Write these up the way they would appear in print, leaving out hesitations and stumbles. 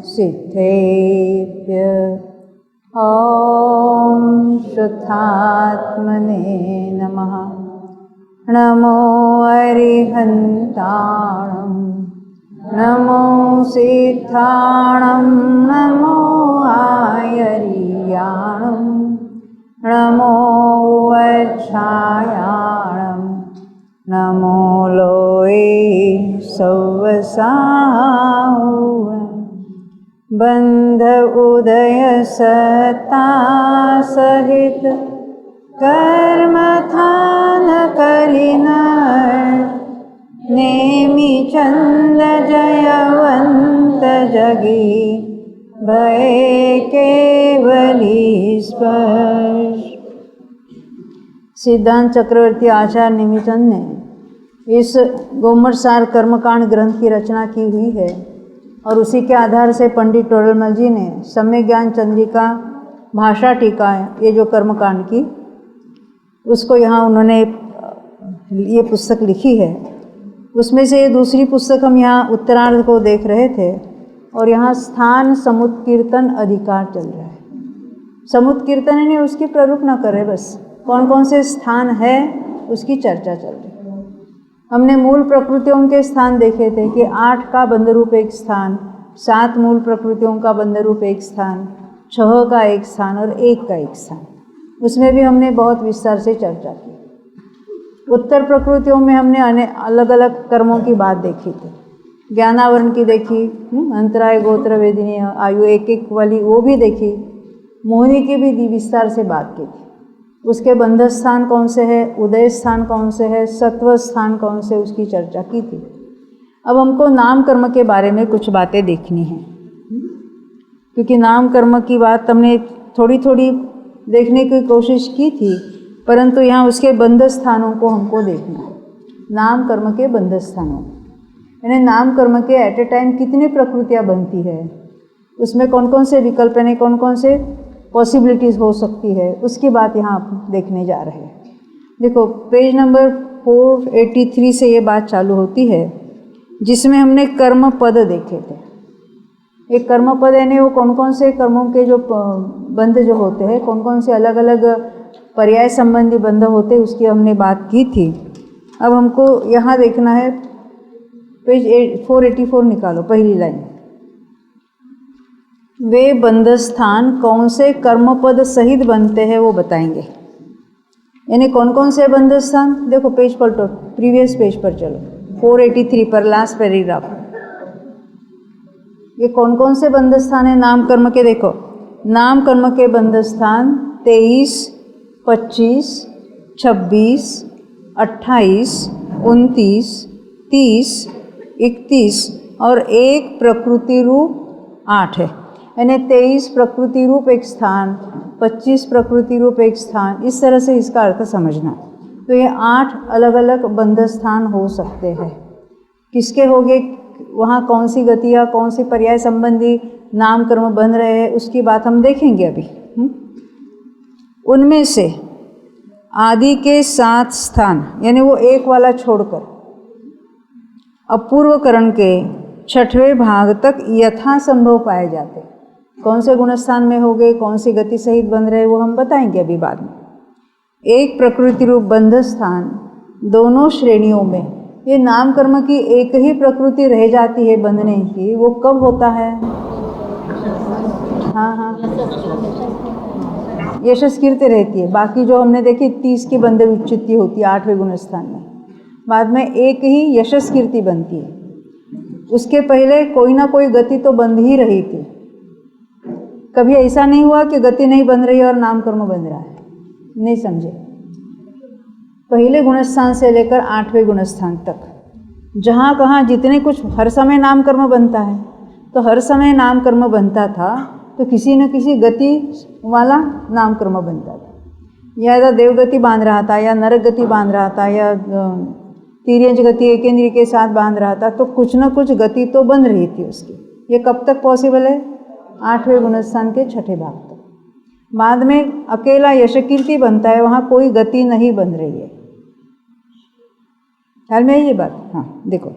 सिद्धेभ्य ॐ शुद्धात्मने नमः। नमो अरिहन्ताणं नमो सिद्धाणं नमो आयर्याणं नमो वज्रायाणं नमो लोये सौवसाहुणं बंध उदय सत्ता सहित कर्मथान कलिनर नेमि चंद जयवंत जगी भय केवली स्पर्श। सिद्धांत चक्रवर्ती आचार्य नेमिचंद ने इस गोमरसार कर्मकांड ग्रंथ की रचना की हुई है और उसी के आधार से पंडित टोडरमल जी ने सम्यक ज्ञान चंद्रिका भाषा टीका ये जो कर्मकांड की उसको यहाँ उन्होंने ये पुस्तक लिखी है। उसमें से दूसरी पुस्तक हम यहाँ उत्तरार्ध को देख रहे थे और यहाँ स्थान समुत्कीर्तन अधिकार चल रहा है। समुत्कीर्तन यानी उसकी प्ररूप न करे, बस कौन कौन से स्थान है उसकी चर्चा चल रही है। हमने मूल प्रकृतियों के स्थान देखे थे कि 8 का बंधरूप एक स्थान, 7 मूल प्रकृतियों का बंधरूप एक स्थान, 6 का एक स्थान और 1 का एक स्थान। उसमें भी हमने बहुत विस्तार से चर्चा की। उत्तर प्रकृतियों में हमने अलग अलग कर्मों की बात देखी थी। ज्ञानावरण की देखी, अंतराय गोत्र वेदिनी आयु 1-1 वाली वो भी देखी। मोहिनी की भी विस्तार से बात की थी। उसके बंध स्थान कौन से है, उदय स्थान कौन से है, सत्व स्थान कौन से, उसकी चर्चा की थी। अब हमको नाम कर्म के बारे में कुछ बातें देखनी है, क्योंकि नाम कर्म की बात हमने थोड़ी थोड़ी देखने की कोशिश की थी, परंतु यहाँ उसके बंध स्थानों को हमको देखना है। नाम कर्म के बंध स्थानों, यानी नाम कर्म के एट ए टाइम कितनी प्रकृतियाँ बनती है, उसमें कौन कौन से विकल्प यानी कौन कौन से पॉसिबिलिटीज़ हो सकती है, उसकी बात यहाँ आप देखने जा रहे हैं। देखो पेज नंबर 483 से ये बात चालू होती है, जिसमें हमने कर्म पद देखे थे। एक कर्म पद यानी वो कौन कौन से कर्मों के जो बंध जो होते हैं, कौन कौन से अलग अलग पर्याय संबंधी बंध होते हैं, उसकी हमने बात की थी। अब हमको यहाँ देखना है, पेज 484 निकालो, पहली लाइन। वे बंध स्थान कौन से कर्मपद सहित बनते हैं वो बताएंगे। यानी कौन कौन से बंध स्थान, देखो पेज पलटो, प्रीवियस पेज पर चलो, 483 पर लास्ट पैराग्राफ। ये कौन कौन से बंध स्थान है नाम कर्म के, देखो नाम कर्म के बंध स्थान 23, 25, 26, 28, 29, 30, 31 और 1 प्रकृति रूप 8 है। यानी 23 प्रकृति रूप एक स्थान, 25 प्रकृति रूप एक स्थान, इस तरह से इसका अर्थ समझना। तो ये 8 अलग अलग बंध स्थान हो सकते हैं। किसके होंगे, वहाँ कौन सी गतियाँ, कौन सी पर्याय संबंधी नाम कर्म बन रहे हैं, उसकी बात हम देखेंगे अभी। उनमें से आदि के 7 स्थान, यानी वो 1 वाला छोड़कर अपूर्वकरण के 6वें भाग तक यथासंभव पाए जाते। कौन से गुणस्थान में हो गए, कौन सी गति सहित बन रहे, वो हम बताएंगे अभी बाद में। 1 प्रकृति रूप बंध स्थान दोनों श्रेणियों में, ये नाम कर्म की एक ही प्रकृति रह जाती है बंधने की, वो कब होता है? हाँ, यशस कीर्ति रहती है। बाकी जो हमने देखी 30 की बंध विच्छित्ति होती है 8वें गुणस्थान में, बाद में एक ही यशस कीर्ति बनती है। उसके पहले कोई ना कोई गति तो बंध ही रही थी। कभी ऐसा नहीं हुआ कि गति नहीं बन रही और नाम कर्म बन रहा है, नहीं समझे। पहले गुणस्थान से लेकर 8वें गुणस्थान तक जहाँ कहाँ जितने कुछ हर समय नाम कर्म बनता है, तो हर समय नाम कर्म बनता था तो किसी न किसी गति वाला नाम कर्म बनता था। या देवगति बांध रहा था, या नरक गति बांध रहा था, या तिर्यंच गति एकेंद्रीय के साथ बांध रहा था, तो कुछ न कुछ गति तो बन रही थी उसकी। ये कब तक पॉसिबल है? 8वें गुणस्थान के 6ठे भाग तक। बाद में अकेला यशकीर्ति बनता है, वहाँ कोई गति नहीं बन रही है। ख्याल में है ये बात? हाँ, देखो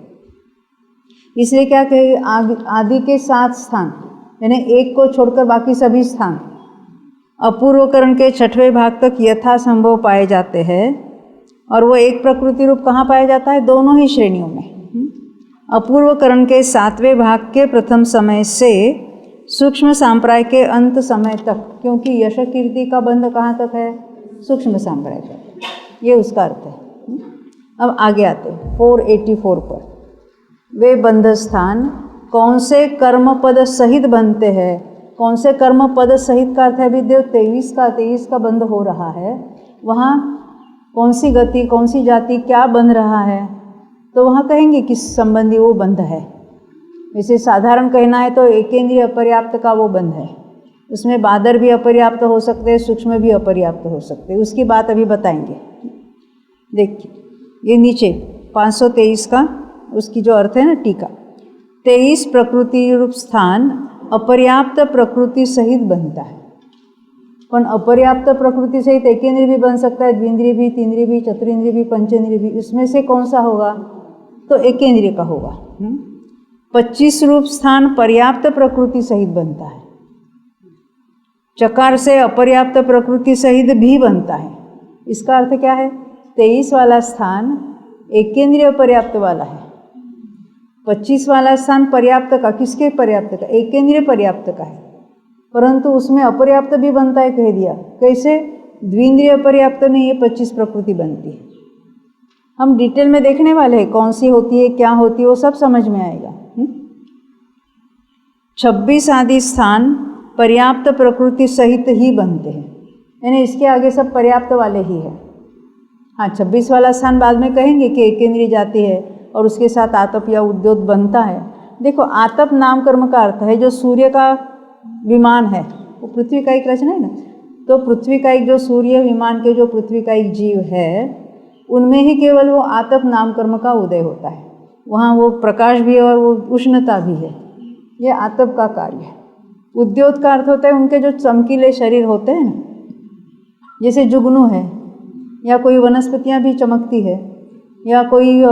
इसलिए क्या कहे, आदि के 7 स्थान, यानी एक को छोड़कर बाकी सभी स्थान अपूर्वकरण के छठवें भाग तक यथासंभव पाए जाते हैं। और वो एक प्रकृति रूप कहाँ पाया जाता है? दोनों ही श्रेणियों में। अपूर्वकरण के सातवें भाग के प्रथम समय से सूक्ष्म सांप्राय के अंत समय तक, क्योंकि यश कीर्ति का बंध कहाँ तक है? सूक्ष्म सांप्राय तक। ये उसका अर्थ है। अब आगे आते हैं 484 पर। वे बंध स्थान कौन से कर्म पद सहित बनते हैं? कौन से कर्म पद सहित का अर्थ है? अभी देव 23 का बंध हो रहा है, वहाँ कौन सी गति, कौन सी जाति, क्या बन रहा है, तो वहाँ कहेंगे किस संबंधी वो बंध है। वैसे साधारण कहना है तो एकेंद्रीय अपर्याप्त का वो बंध है, उसमें बादर भी अपर्याप्त हो सकते हैं, सूक्ष्म भी अपर्याप्त हो सकते हैं, उसकी बात अभी बताएंगे। देखिए ये नीचे 523 का उसकी जो अर्थ है ना टीका, 23 प्रकृति रूप स्थान अपर्याप्त प्रकृति सहित बनता है। पण अपर्याप्त प्रकृति सहित एकेंद्रिय भी बन सकता है, द्विंद्रिय भी, तीन्द्रिय भी, चतुरिंद्रिय भी, पंचेंद्रिय भी। इसमें से कौन सा होगा? तो एकेंद्रिय का होगा। 25 रूप स्थान पर्याप्त प्रकृति सहित बनता है। चकार से अपर्याप्त प्रकृति सहित भी बनता है। इसका अर्थ क्या है? 23 वाला स्थान एकेंद्रिय पर्याप्त वाला है, 25 वाला स्थान पर्याप्त का, किसके पर्याप्त का? एकेंद्रिय पर्याप्त का है, परंतु उसमें अपर्याप्त भी बनता है, कह दिया। कैसे? द्विंद्रिय पर्याप्त में ये 25 प्रकृति बनती है। हम डिटेल में देखने वाले हैं कौन सी होती है, क्या होती है, वो सब समझ में आएगा। 26 आदि स्थान पर्याप्त प्रकृति सहित ही बनते हैं, यानी इसके आगे सब पर्याप्त वाले ही है। हाँ, 26 वाला स्थान बाद में कहेंगे कि एकेंद्रिय जाती है और उसके साथ आतप या उद्योत बनता है। देखो आतप नाम कर्म का अर्थ है जो सूर्य का विमान है, वो पृथ्वी का एक रचना है ना, तो पृथ्वी का एक जो सूर्य विमान के जो पृथ्वी का एक जीव है, उनमें ही केवल वो आतप नाम कर्म का उदय होता है। वहाँ वो प्रकाश भी है और वो उष्णता भी है, ये आतप का कार्य है। उद्योत का अर्थ होता है उनके जो चमकीले शरीर होते हैं ना, जैसे जुगनू है, या कोई वनस्पतियाँ भी चमकती है, या कोई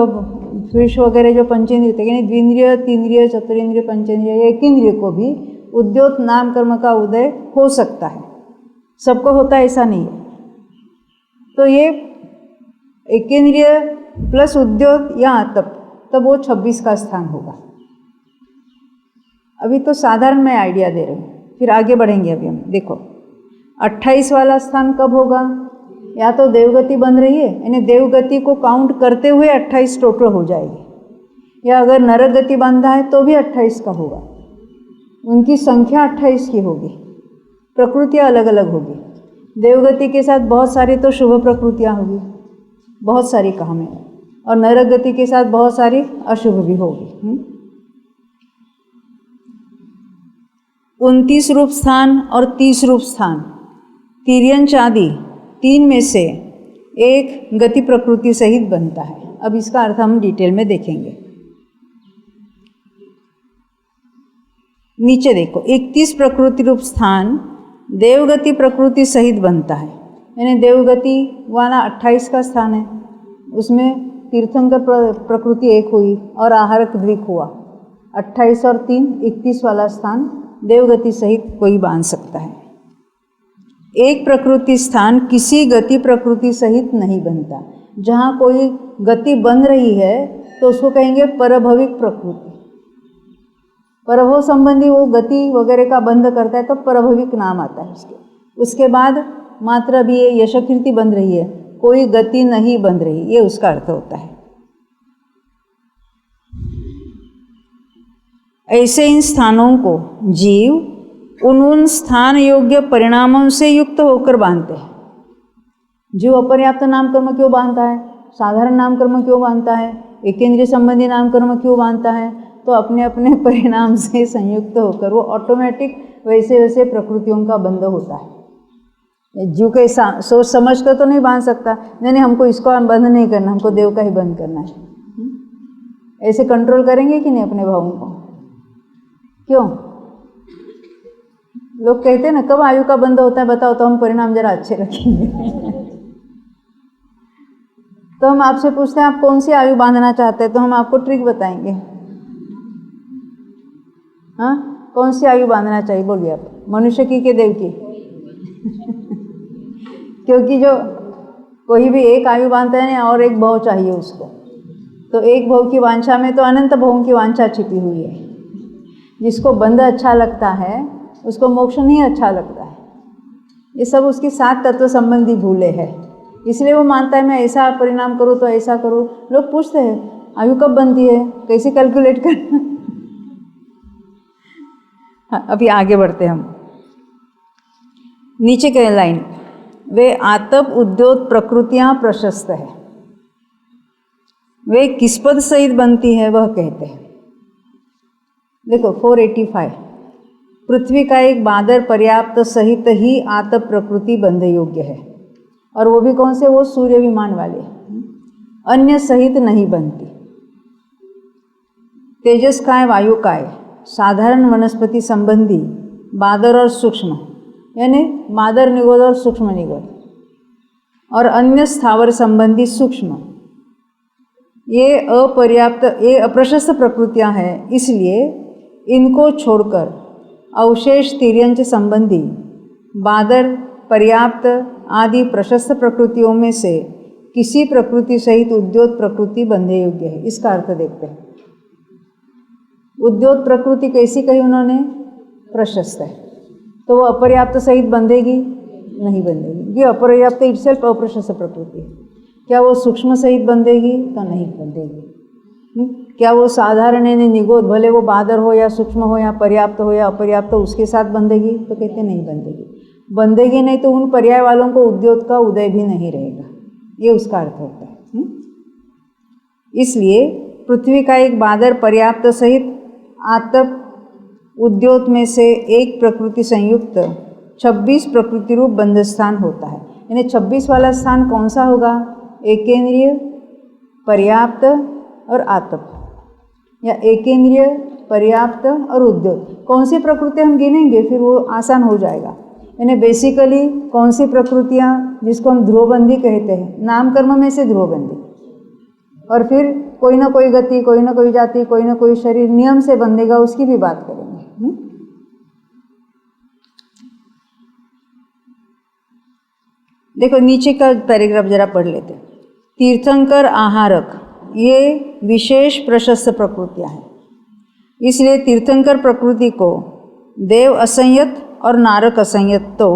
फिश वगैरह जो पंचेंद्रिय, यानी द्विंद्रिय, तीन्द्रिय, चतुरेंद्रिय, पंचेंद्रिय या एकेंद्रिय को भी उद्योत नाम कर्म का उदय हो सकता है। सबको होता है ऐसा नहीं है। तो ये एकेंद्रिय प्लस उद्योत या आतप, तब वो 26 का स्थान होगा। अभी तो साधारण मैं आइडिया दे रही हूँ, फिर आगे बढ़ेंगे। अभी हम देखो 28 वाला स्थान कब होगा? या तो देवगति बन रही है, यानी देवगति को काउंट करते हुए 28 टोटल हो जाएगी, या अगर नरक गति बंधा है तो भी 28 का होगा। उनकी संख्या 28 की होगी, प्रकृतियाँ अलग अलग होगी। देवगति के साथ बहुत सारी तो शुभ प्रकृतियाँ होगी, बहुत सारी कहाँ में, और नरक गति के साथ बहुत सारी अशुभ भी होगी। 29 रूप स्थान और 30 रूप स्थान, तिर्यंच आदि 3 में से एक गति प्रकृति सहित बनता है। अब इसका अर्थ हम डिटेल में देखेंगे। नीचे देखो 31 प्रकृति रूप स्थान देवगति प्रकृति सहित बनता है, यानी देवगति वाला 28 का स्थान है, उसमें तीर्थंकर प्रकृति एक हुई और आहारक द्विक हुआ। 28 और 3 31 वाला स्थान देवगति सहित कोई बांध सकता है। एक प्रकृति स्थान किसी गति प्रकृति सहित नहीं बनता। जहाँ कोई गति बन रही है तो उसको कहेंगे परभविक प्रकृति। परभव संबंधी वो गति वगैरह का बंध करता है तो परभविक नाम आता है उसके। उसके बाद मात्र भी ये यशकीर्ति बन रही है, कोई गति नहीं बन रही, ये उसका अर्थ होता है। ऐसे इन स्थानों को जीव उन स्थान योग्य परिणामों से युक्त होकर बांधते हैं। जीव अपर्याप्त नाम कर्म क्यों बांधता है? साधारण नाम कर्म क्यों बांधता है? एकेंद्रीय संबंधी नाम कर्म क्यों बांधता है? तो अपने अपने परिणाम से संयुक्त होकर वो ऑटोमेटिक वैसे वैसे प्रकृतियों का बंध होता है। जीव के सोच समझ कर तो नहीं बांध सकता, नहीं हमको इसको बंद नहीं करना, हमको देव का ही बंद करना है। ऐसे कंट्रोल करेंगे कि नहीं अपने भावों को? क्यों? लोग कहते हैं ना कब आयु का बंध होता है बताओ तो हम परिणाम जरा अच्छे रखेंगे। तो हम आपसे पूछते हैं आप कौन सी आयु बांधना चाहते हैं, तो हम आपको ट्रिक बताएंगे। हाँ, कौन सी आयु बांधना चाहिए, बोलिए आप, मनुष्य की कि देव की? क्योंकि जो कोई भी एक आयु बांधता है ना, और एक भव चाहिए उसको, तो एक भव की वांछा में तो अनंत भवों की वांछा छिपी हुई है। जिसको बंध अच्छा लगता है उसको मोक्ष नहीं अच्छा लगता है। ये सब उसकी 7 तत्व संबंधी भूले है, इसलिए वो मानता है मैं ऐसा परिणाम करूँ तो ऐसा करूँ। लोग पूछते हैं आयु कब बनती है, कैसे कैलकुलेट करना। हाँ, अभी आगे बढ़ते हम। नीचे के लाइन, वे आतप उद्योत प्रकृतियाँ प्रशस्त है, वे किस पद सहित बनती है वह कहते हैं। देखो 485, पृथ्वी का एक बादर पर्याप्त सहित ही आतप प्रकृति बंध योग्य है, और वो भी कौन से, वो सूर्य विमान वाले, अन्य सहित नहीं बनती। तेजस काय, वायु काय, साधारण वनस्पति संबंधी बादर और सूक्ष्म, यानी बादर निगोद और सूक्ष्म निगोद, और अन्य स्थावर संबंधी सूक्ष्म, ये अपर्याप्त, ये अप्रशस्त प्रकृतियां हैं। इसलिए इनको छोड़कर अवशेष तिर्यंच संबंधी बादर, पर्याप्त आदि प्रशस्त प्रकृतियों में से किसी प्रकृति सहित उद्योत प्रकृति बंधे योग्य है। इसका अर्थ देखते हैं। उद्योत प्रकृति कैसी कही उन्होंने, प्रशस्त है, तो वो अपर्याप्त सहित बंधेगी नहीं बंधेगी। ये अपर्याप्त इटसेल्फ अप्रशस्त प्रकृति है। क्या वो सूक्ष्म सहित बंधेगी, तो नहीं बंधेगी। क्या वो साधारण यानी निगोद, भले वो बादर हो या सूक्ष्म हो या पर्याप्त हो या अपर्याप्त हो, उसके साथ बंधेगी, तो कहते नहीं बंधेगी। बंधेगी नहीं तो उन पर्याय वालों को उद्योत का उदय भी नहीं रहेगा, ये उसका अर्थ होता है। इसलिए पृथ्वी का एक बादर पर्याप्त सहित आतप उद्योत में से एक प्रकृति संयुक्त 26 प्रकृति रूप बंध स्थान होता है। यानी 26 वाला स्थान कौन सा होगा, एकेंद्रिय, पर्याप्त और आतप, या एकेंद्रिय, पर्याप्त और उद्योत। कौन सी प्रकृति हम गिनेंगे फिर वो आसान हो जाएगा। यानी बेसिकली कौन सी प्रकृतियाँ जिसको हम ध्रुवबंदी कहते हैं, नाम कर्म में से ध्रुवबंदी, और फिर कोई ना कोई गति, कोई ना कोई जाति, कोई ना कोई शरीर नियम से बंधेगा, उसकी भी बात करेंगे। देखो नीचे का पैराग्राफ जरा पढ़ लेते। तीर्थंकर आहारक ये विशेष प्रशस्त प्रकृतियाँ हैं, इसलिए तीर्थंकर प्रकृति को देव असंयत और नारक असंयत तो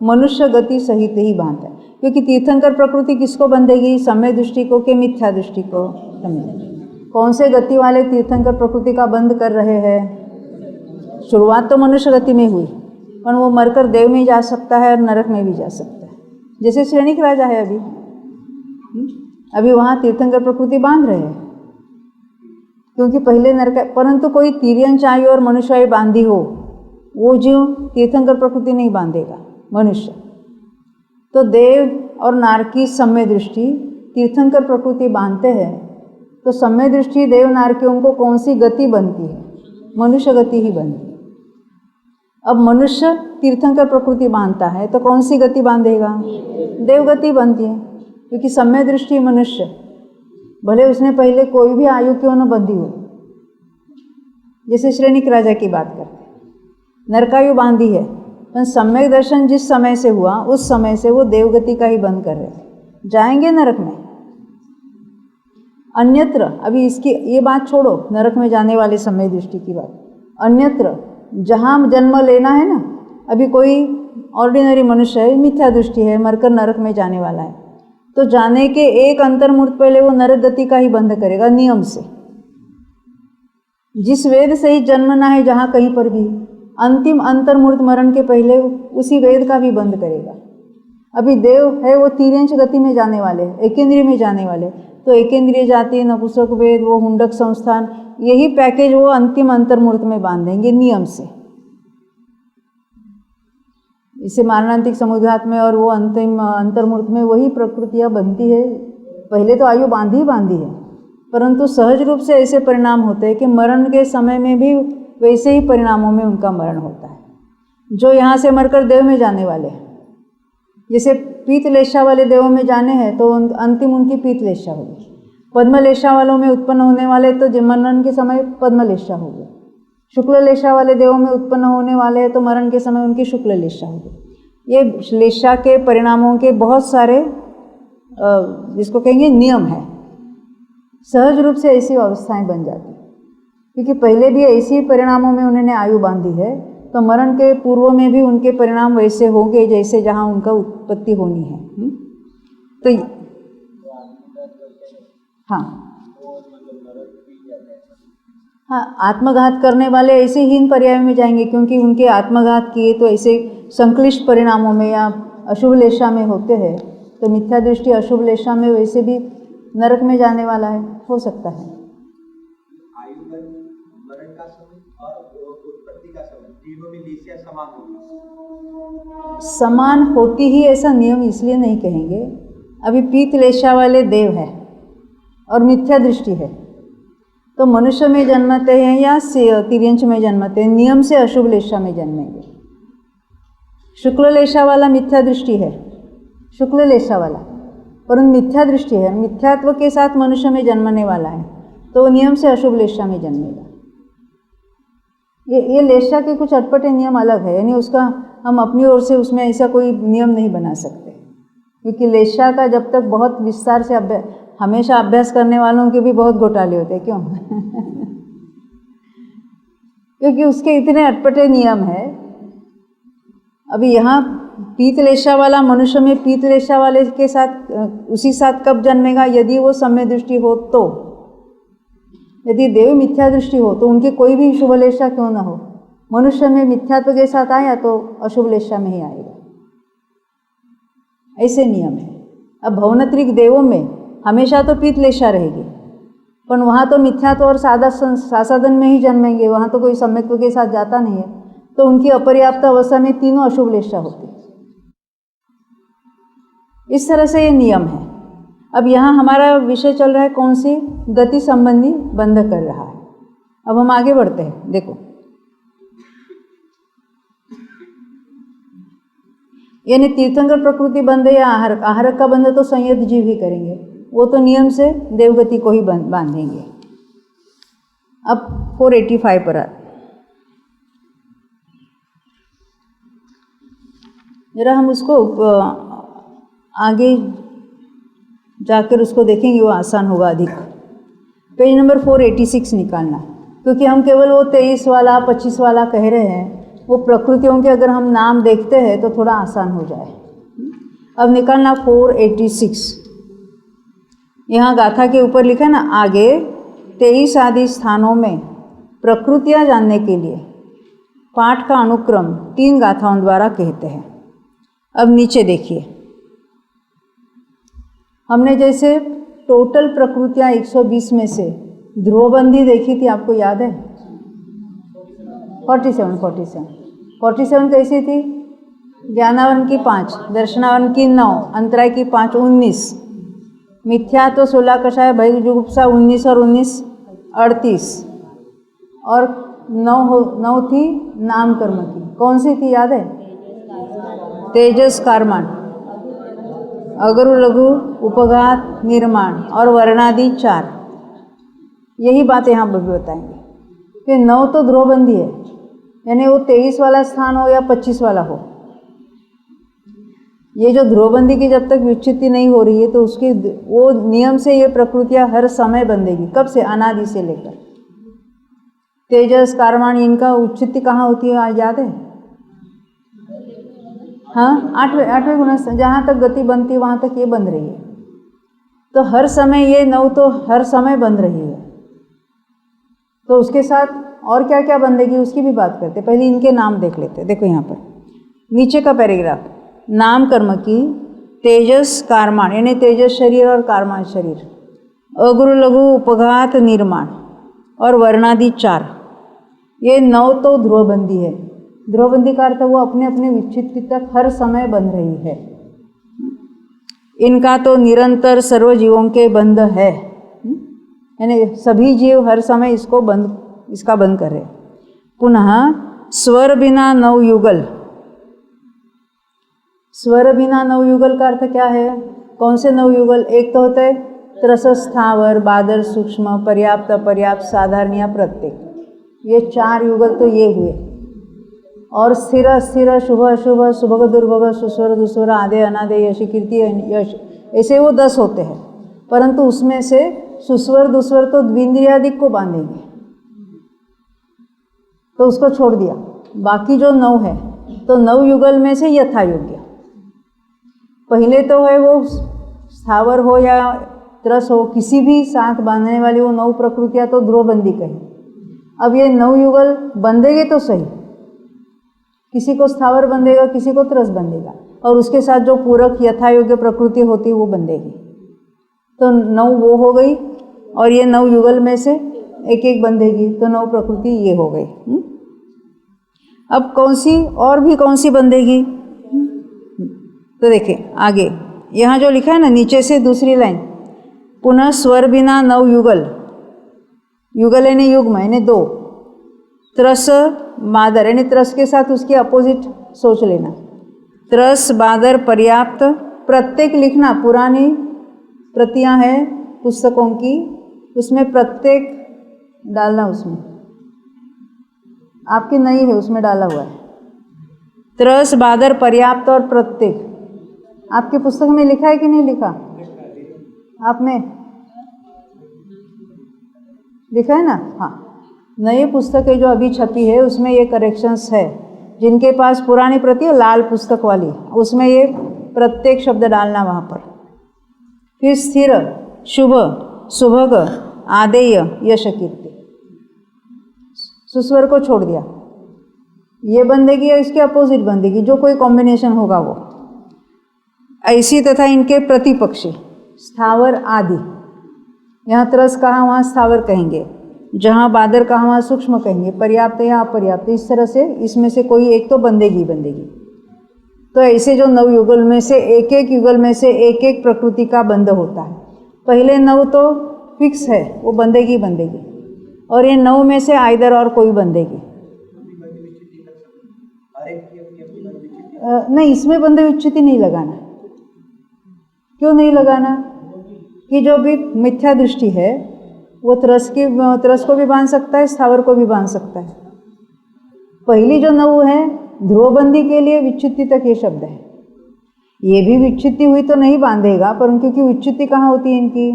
मनुष्य गति सहित ही बांधता है। क्योंकि तीर्थंकर प्रकृति किसको बंधेगी, समय दृष्टि को कि मिथ्या दृष्टि को? कौन से गति वाले तीर्थंकर प्रकृति का बंध कर रहे हैं? शुरुआत तो मनुष्य गति में हुई, पर वो मरकर देव में जा सकता है और नरक में भी जा सकता है। जैसे श्रेणिक राजा है अभी वहाँ तीर्थंकर प्रकृति बांध रहे हैं, क्योंकि पहले नरक, परंतु कोई तिर्यंच आयु और मनुष्य आयु बांधी हो, वो जीव तीर्थंकर प्रकृति नहीं बांधेगा, मनुष्य। तो देव और नारकी सम्य दृष्टि तीर्थंकर प्रकृति बांधते हैं, तो सम्य दृष्टि देव नारकियों को कौन सी गति बनती है? मनुष्य गति ही बनती है। अब मनुष्य तीर्थंकर प्रकृति बांधता है तो कौन सी गति बांधेगा? देवगति बनती है, क्योंकि सम्य दृष्टि मनुष्य, भले उसने पहले कोई भी आयु क्यों न बंधी हो। जैसे श्रेणिक राजा की बात करते हैं, नरकायु बांधी है, पर सम्यक दर्शन जिस समय से हुआ उस समय से वो देवगति का ही बंद कर रहे थे, जाएंगे नरक में। अन्यत्र, अभी इसकी ये बात छोड़ो, नरक में जाने वाले समय दृष्टि की बात, अन्यत्र जहाँ जन्म लेना है ना, अभी कोई ऑर्डिनरी मनुष्य है, मिथ्या दृष्टि है, मरकर नरक में जाने वाला है, तो जाने के एक अंतर्मुहूर्त पहले वो नरक गति का ही बंद करेगा नियम से। जिस वेद से ही जन्मना है जहाँ कहीं पर भी, अंतिम अंतर्मुहूर्त मरण के पहले उसी वेद का भी बंद करेगा। अभी देव है वो तिर्यंच गति में जाने वाले, एकेंद्रिय में जाने वाले, तो एकेंद्रिय जाति, नपुंसक वेद, वो हुंडक संस्थान, यही पैकेज वो अंतिम अंतर्मुहूर्त में बांध देंगे नियम से। इसे मारणांतिक समुद्घात में और वो अंतिम अंतर्मुहूर्त में वही प्रकृतियाँ बनती है। पहले तो आयु बांधी है, परंतु सहज रूप से ऐसे परिणाम होते हैं कि मरण के समय में भी वैसे ही परिणामों में उनका मरण होता है। जो यहाँ से मरकर देव में जाने वाले हैं, जैसे पीतलेशा वाले देवों में जाने हैं तो अंतिम उनकी पीतलेशा होगी। पद्मलेशा वालों में उत्पन्न होने वाले तो मरण के समय पद्मलेशा हो गए। शुक्ल लेशा वाले देवों में उत्पन्न होने वाले हैं तो मरण के समय उनकी शुक्ल लेशा होगी। ये लेशा के परिणामों के बहुत सारे जिसको कहेंगे नियम है, सहज रूप से ऐसी अवस्थाएं बन जाती, क्योंकि पहले भी ऐसी परिणामों में उन्होंने आयु बांधी है, तो मरण के पूर्व में भी उनके परिणाम वैसे होंगे जैसे जहाँ उनका उत्पत्ति होनी है। तो हाँ, आत्मघात करने वाले ऐसे हीन पर्याय में जाएंगे, क्योंकि उनके आत्मघात किए तो ऐसे संक्लिष्ट परिणामों में या अशुभ लेशा में होते हैं, तो मिथ्या दृष्टि अशुभ लेशा में वैसे भी नरक में जाने वाला है, हो सकता है। मरण का समय और उत्पत्ति का समय तीनों में लेशा समान होगी? समान होती ही ऐसा नियम इसलिए नहीं कहेंगे, अभी पीत लेशा वाले देव है और मिथ्या दृष्टि है, तो मनुष्य में जन्मते हैं या तिर्यंच में जन्मते हैं, नियम से अशुभ लेशा में जन्मेंगे। शुक्ल लेशा वाला मिथ्या दृष्टि है, शुक्ल लेशा वाला, परंतु मिथ्या दृष्टि है, मिथ्यात्व के साथ मनुष्य में जन्मने वाला है, तो नियम से अशुभ लेशा में जन्मेगा। ये लेशा के कुछ अटपटे नियम अलग है, यानी उसका हम अपनी ओर से उसमें ऐसा कोई नियम नहीं बना सकते, क्योंकि लेशा का जब तक बहुत विस्तार से हमेशा अभ्यास करने वालों के भी बहुत घोटाले होते हैं। क्यों? क्योंकि उसके इतने अटपटे नियम है। अभी यहाँ पीतलेशा वाला मनुष्य में पीतलेशा वाले के साथ उसी साथ कब जन्मेगा? यदि वो सम्य दृष्टि हो तो, यदि देव मिथ्या दृष्टि हो तो उनके कोई भी शुभ लेशा क्यों ना हो, मनुष्य में मिथ्यात्व के साथ आया तो अशुभ लेशा में ही आएगा। ऐसे नियम है। अब भवनत्रिक देवों में हमेशा तो पीतलेशा रहेगी, पर वहाँ तो मिथ्यात्व और साधन में ही जन्मेंगे, वहाँ तो कोई सम्यक्त्व के साथ जाता नहीं है, तो उनकी अपर्याप्त अवस्था में तीनों अशुभ लेशा होती है। इस तरह से ये नियम है। अब यहाँ हमारा विषय चल रहा है कौन सी? गति संबंधी बंध कर रहा है। अब हम आगे बढ़ते हैं। देखो, यानी तीर्थंकर प्रकृति बंध या आहारक, आहारक का बंध तो संयत जीव ही करेंगे, वो तो नियम से देवगति को ही बांधेंगे। अब 485 पर जरा हम उसको आगे जाकर उसको देखेंगे, वो आसान होगा अधिक। पेज नंबर 486 निकालना, क्योंकि हम केवल वो 23 वाला 25 वाला कह रहे हैं, वो प्रकृतियों के अगर हम नाम देखते हैं तो थोड़ा आसान हो जाए। अब निकालना 486। यहाँ गाथा के ऊपर लिखा है ना, आगे 23 आदि स्थानों में प्रकृतियाँ जानने के लिए पाठ का अनुक्रम 3 गाथाओं द्वारा कहते हैं। अब नीचे देखिए, हमने जैसे टोटल प्रकृतियाँ 120 में से ध्रुवबंदी देखी थी, आपको याद है? 47 कैसी थी? ज्ञानावन की 5, दर्शनावन की 9, अंतराय की 5, 19, मिथ्या तो 16 कषाय, भय जुगुप्सा 19 और 19 38, और 9 थी नाम कर्म की। कौन सी थी याद है? तेजस कारमान, अगरु लघु, उपघात, निर्माण और वर्णादि 4। यही बात यहाँ पर भी बताएंगे कि 9 तो ध्रुवबंदी है, यानी वो 23 वाला स्थान हो या 25 वाला हो, ये जो ध्रुवबंदी की जब तक विच्छित्ति नहीं हो रही है तो उसकी वो नियम से ये प्रकृतियाँ हर समय बंधेगी। कब से? अनादि से लेकर। तेजस कारमान, इनका उच्चित्ति कहाँ होती है याद है? हाँ, 8वें गुण, जहाँ तक गति बनती है वहाँ तक ये बंध रही है। तो हर समय ये 9 तो हर समय बंध रही है, तो उसके साथ और क्या क्या बंधेगी उसकी भी बात करते। पहले इनके नाम देख लेते। देखो यहाँ पर नीचे का पैराग्राफ, नाम कर्म की तेजस कारमान, यानी तेजस शरीर और कारमान शरीर, अगुरु लघु, उपघात, निर्माण और वर्णादि 4, ये 9 तो ध्रुवबंदी है। ध्रुवबंदी का अर्थ वो अपने अपने विच्छित्ति तक हर समय बंध रही है। इनका तो निरंतर सर्व जीवों के बंध है, यानी सभी जीव हर समय इसका बंद कर रहे। पुनः स्वर बिना नवयुगल, स्वर बिना नवयुगल का अर्थ क्या है? कौन से नवयुगल? एक तो होता है त्रस, स्थावर, बादर, सूक्ष्म, पर्याप्त, अपर्याप्त, साधारण या प्रत्येक, ये 4 युगल तो ये हुए, और स्थिर अस्थिर शुभ अशुभ शुभग दुर्भग सुस्वर दुस्वर आदे अनादे यश कीर्ति यश, ऐसे वो 10 होते हैं। परंतु उसमें से सुस्वर दुस्वर तो द्विंद्रियादिक को बांधेंगे, तो उसको छोड़ दिया। बाकी जो 9 है, तो 9 युगल में से यथा योग्य, पहले तो है वो स्थावर हो या त्रस हो, किसी भी साथ बांधने वाली वो 9 प्रकृतियाँ तो ध्रुवबंदी कही। अब ये 9 युगल बंधेंगे तो सही, किसी को स्थावर बंधेगा, किसी को त्रस बंधेगा, और उसके साथ जो पूरक यथा योग्य प्रकृति होती है वो बंधेगी। तो 9 वो हो गई, और ये 9 युगल में से एक एक बंधेगी, तो 9 प्रकृति ये हो गई। अब कौन सी और भी कौन सी बंधेगी, तो देखिए आगे यहाँ जो लिखा है ना, नीचे से दूसरी लाइन, पुनः स्वर बिना 9 युगल, युगल यानी युग्म यानी 2, त्रस बादर यानी त्रस के साथ उसकी अपोजिट सोच लेना, त्रस बादर पर्याप्त, प्रत्येक लिखना, पुरानी प्रतियां हैं पुस्तकों की, उसमें प्रत्येक डालना, उसमें आपकी नहीं है उसमें डाला हुआ है, त्रस बादर पर्याप्त और प्रत्येक। आपकी पुस्तक में लिखा है कि नहीं लिखा, आप में लिखा है ना? हाँ, नई पुस्तकें जो अभी छपी है उसमें ये करेक्शंस है। जिनके पास पुरानी प्रति है लाल पुस्तक वाली, उसमें ये प्रत्येक शब्द डालना वहाँ पर। फिर स्थिर, शुभ, सुभग, आदेय, यश कीर्ति, सुस्वर को छोड़ दिया, ये बंदेगी या इसके अपोजिट बंदेगी, जो कोई कॉम्बिनेशन होगा वो। ऐसी तथा इनके प्रतिपक्षी स्थावर आदि, यहाँ त्रस कहाँ वहाँ स्थावर कहेंगे, जहाँ बादर कहाँ वहाँ सूक्ष्म कहेंगे, पर्याप्त या अपर्याप्त, इस तरह से इसमें से कोई एक तो बंदेगी बंदेगी। तो ऐसे जो 9 युगल में से एक एक युगल में से एक एक प्रकृति का बंध होता है। पहले 9 तो फिक्स है, वो बंदेगी बंदेगी, और ये 9 में से आइदर और कोई बंदेगी। नहीं, इसमें बंधे विच्युति नहीं लगाना। क्यों नहीं लगाना? कि जो भी मिथ्या दृष्टि है वो त्रस को भी बांध सकता है, स्थावर को भी बांध सकता है। पहली जो 9 है ध्रुवबंदी के लिए विच्युति तक ये शब्द है। ये भी विच्युति हुई तो नहीं बांधेगा, पर क्योंकि विच्युति कहाँ होती है इनकी,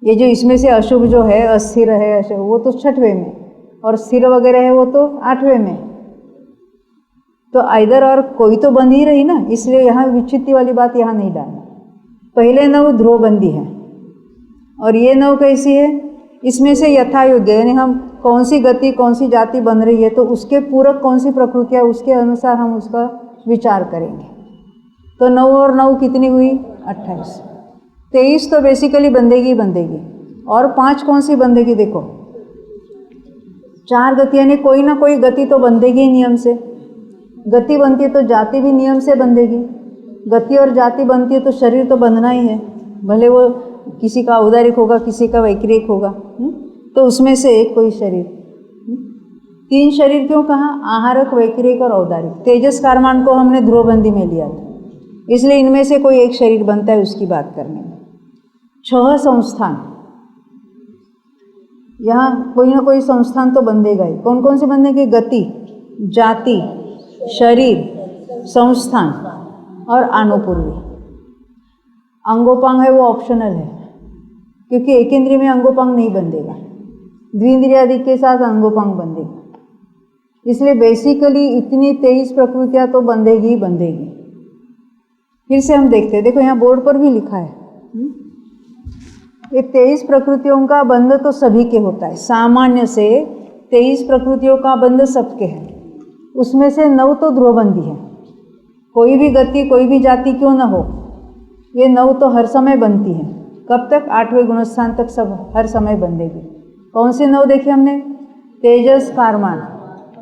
ये जो इसमें से अशुभ जो है, अस्थिर है अशुभ, वो तो 6वें में, और स्थिर वगैरह है वो तो 8वें में। तो आइदर और कोई तो बंद ही रही ना, इसलिए यहाँ विच्युति वाली बात यहाँ नहीं डालना। पहले 9 ध्रुवबंदी है, और ये 9 कैसी है, इसमें से यथा योग्य यानी हम कौन सी गति कौन सी जाति बन रही है तो उसके पूरक कौन सी प्रकृति है उसके अनुसार हम उसका विचार करेंगे। तो 9 और 9 कितनी हुई? 28। 23 तो बेसिकली बंदेगी बंदेगी, और 5 कौन सी बंदेगी? देखो 4 गति यानी कोई ना कोई गति तो बंदेगी नियम से। गति बनती है तो जाति भी नियम से बंधेगी। गति और जाति बनती है तो शरीर तो बंधना ही है, भले वो किसी का औदारिक होगा किसी का वैक्रिक होगा। तो उसमें से एक कोई शरीर, 3 शरीर क्यों कहा? आहारक, वैक्रिक और औदारिक। तेजस कारमान को हमने ध्रुवबंदी में लिया था, इसलिए इनमें से कोई एक शरीर बनता है उसकी बात करने में। 6 संस्थान, यहाँ कोई ना कोई संस्थान तो बंधेगा ही। कौन कौन से बंधेंगे? गति, जाति, शरीर, संस्थान और आनुपूर्वी। अंगोपांग है वो ऑप्शनल है, क्योंकि एक इंद्रिय में अंगोपांग नहीं बंधेगा, द्विंद्रियादि के साथ अंगोपांग बंधेगा। इसलिए बेसिकली इतनी 23 प्रकृतियाँ तो बंधेगी ही बंधेगी। फिर से हम देखते हैं, देखो यहाँ बोर्ड पर भी लिखा है, ये 23 प्रकृतियों का बंध तो सभी के होता है। सामान्य से 23 प्रकृतियों का बंध सबके है, उसमें से 9 तो ध्रुवबंदी है। कोई भी गति कोई भी जाति क्यों न हो, ये 9 तो हर समय बनती है। कब तक? 8वें गुणस्थान तक सब हर समय बंधेगी। कौन से 9 देखे हमने? तेजस कारमान,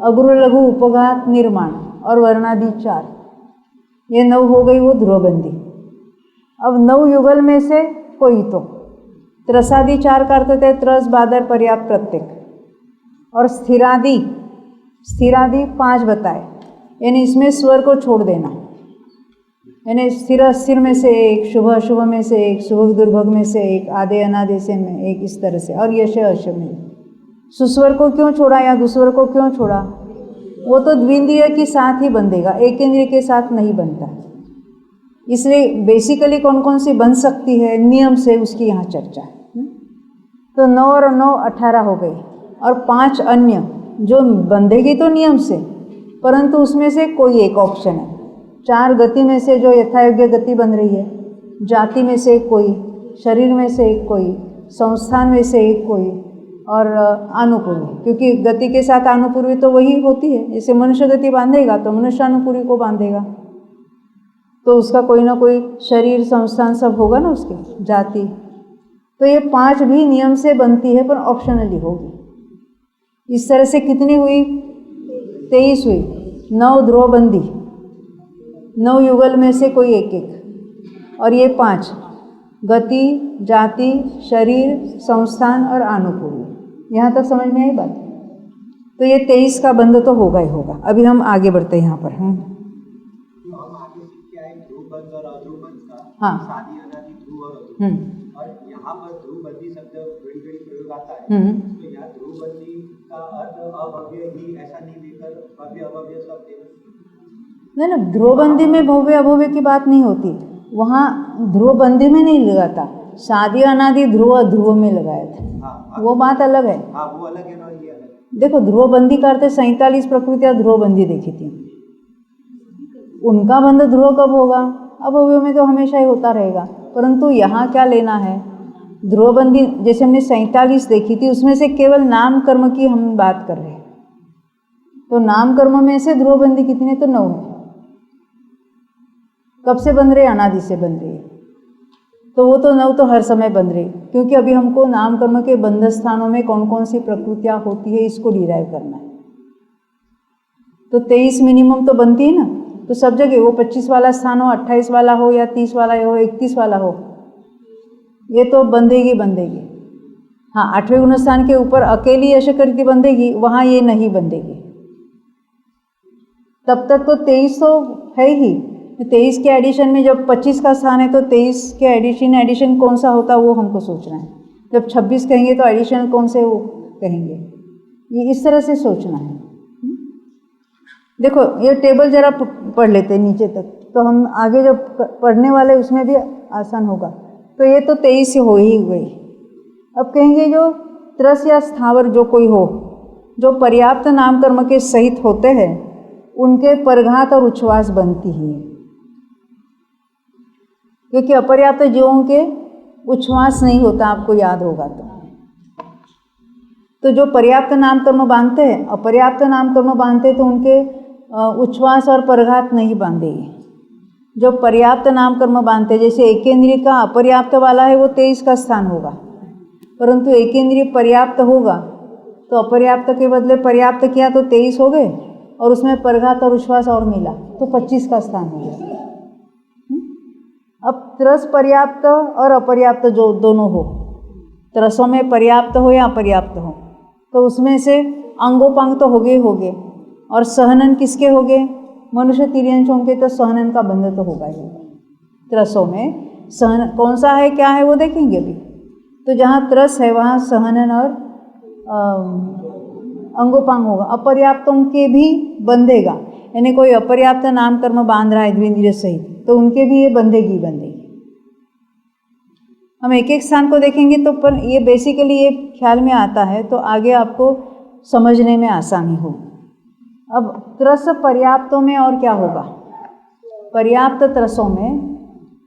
अग्र लघु उपघात निर्माण और वर्णादि 4, ये 9 हो गई वो ध्रुवबंदी। अब 9 युगल में से कोई तो त्रसादि 4 का अर्थ है त्रस बादर पर्याप्त प्रत्येक, और स्थिरादि 5 बताए, यानी इसमें स्वर को छोड़ देना, यानी स्थिर अस्थिर में से एक, शुभ अशुभ में से एक, शुभ दुर्भग में से एक, आदे अनादे से में एक, इस तरह से, और यश अश में। सुस्वर को क्यों छोड़ा या दुस्वर को क्यों छोड़ा? वो तो द्विंद्रिय के साथ ही बंधेगा, एक इंद्रिय के साथ नहीं बनता। इसलिए बेसिकली कौन कौन सी बन सकती है नियम से उसकी यहाँ चर्चा है। तो 9 और 9 18 हो गई, और 5 अन्य जो बंधेगी तो नियम से, परंतु उसमें से कोई एक ऑप्शन है। 4 गति में से जो यथायोग्य गति बन रही है, जाति में से एक कोई, शरीर में से एक कोई, संस्थान में से एक कोई, और अनुपूर्वी, क्योंकि गति के साथ अनुपूर्वी तो वही होती है। जैसे मनुष्य गति बांधेगा तो मनुष्य अनुपूर्वी को बांधेगा, तो उसका कोई ना कोई शरीर संस्थान सब होगा ना उसके, जाति। तो ये 5 भी नियम से बनती है पर ऑप्शनली होगी। इस तरह से कितनी हुई? 23 हुई। 9 ध्रुवबंदी, 9 युगल में से कोई एक एक, और ये 5 गति, जाति, शरीर, संस्थान और अनुपूर्वी। यहाँ तक समझ में आई बात? तो ये 23 का बंध तो होगा ही होगा। अभी हम आगे बढ़ते हैं यहाँ पर। हम आगे सीख के आए ध्रुवबंध और अध्रुवबंध का। हाँ। शादी अनादि ध्रुव और अध्रुव, और यहाँ पर ध्रुवबंदी शब्द बड़ी बड़ी प्रयोग आता है। तो यहाँ ध्रुवबंदी का अर्थ अभव्य ही ऐसा नहीं लेकर भव्य अभव्य सब नहीं ना, ध्रुवबंदी में भव्य अभव्य की बात नहीं होती। वहाँ ध्रुवबंदी में नहीं लगाता, शादी अनादि ध्रुव ध्रुव में लगाया था। हाँ, वो बात अलग है। हाँ, वो अलग है और ये अलग। देखो, ध्रुवबंदी का अर्थ 47 प्रकृतियाँ ध्रुवबंदी देखी थी। उनका बंध ध्रुव कब होगा? अभव्य में तो हमेशा ही होता रहेगा। परंतु यहाँ क्या लेना है? ध्रुवबंदी जैसे हमने 47 देखी थी, उसमें से केवल नाम कर्म की हम बात कर रहे हैं। तो नाम कर्म में से ध्रुवबंदी कितने? तो 9 है। कब से बन रहे? अनादि से बन रही है। तो वो तो 9 तो हर समय बन रही, क्योंकि अभी हमको नाम कर्म के बंध स्थानों में कौन कौन सी प्रकृतियाँ होती है इसको डिराइव करना है। तो 23 मिनिमम तो बनती है ना। तो सब जगह वो 25 वाला स्थान हो, 28 वाला हो, या 30 वाला हो, 31 वाला हो, ये तो बंधेगी बंधेगी। हाँ, 8वें गुण स्थान के ऊपर अकेली अशकृति बंधेगी, वहाँ ये नहीं बंधेगी। तब तक तो 23 तो है ही। 23 के एडिशन में जब 25 का स्थान है तो 23 के एडिशन कौन सा होता है वो हमको सोचना है। जब 26 कहेंगे तो एडिशन कौन से वो कहेंगे, ये इस तरह से सोचना है। देखो, ये टेबल जरा पढ़ लेते हैं नीचे तक, तो हम आगे जब पढ़ने वाले उसमें भी आसान होगा। तो ये तो 23 से हो ही गई। अब कहेंगे जो त्रस या स्थावर जो कोई हो, जो पर्याप्त नाम कर्म के सहित होते हैं, उनके परघात और उच्छ्वास बनती ही है, क्योंकि अपर्याप्त जीवों के उच्छ्वास नहीं होता, आपको याद होगा तो जो पर्याप्त नाम कर्म बांधते हैं, अपर्याप्त नाम कर्म बांधते तो उनके उच्छ्वास और परघात नहीं बांधेगी। जो पर्याप्त नाम कर्म बांधते, जैसे एकेंद्रिय का अपर्याप्त वाला है वो 23 का स्थान होगा, परंतु एकेंद्रिय पर्याप्त होगा तो अपर्याप्त के बदले पर्याप्त किया तो 23 हो गए, और उसमें परघात और उच्छ्वास और मिला तो 25 का स्थान हो गया। अब त्रस पर्याप्त और अपर्याप्त जो दोनों हो, त्रसों में पर्याप्त हो या अपर्याप्त हो, तो उसमें से अंगोपांग तो हो गए, और सहनन किसके हो गए? मनुष्य तिर्यंश होंगे तो सहनन का बंध तो होगा ही। त्रसों में सहन कौन सा है, क्या है वो देखेंगे अभी। तो जहाँ त्रस है वहाँ सहनन और अंगोपांग होगा। अपर्याप्तों के भी बंधेगा, यानी कोई अपर्याप्त नाम कर्म बांध रहा है द्विंद्रिय सहित, तो उनके भी ये बंधेगी। हम एक एक स्थान को देखेंगे तो पर ये बेसिकली ये ख्याल में आता है, तो आगे आपको समझने में आसानी होगी। अब त्रस पर्याप्तों में और क्या होगा? पर्याप्त त्रसों में,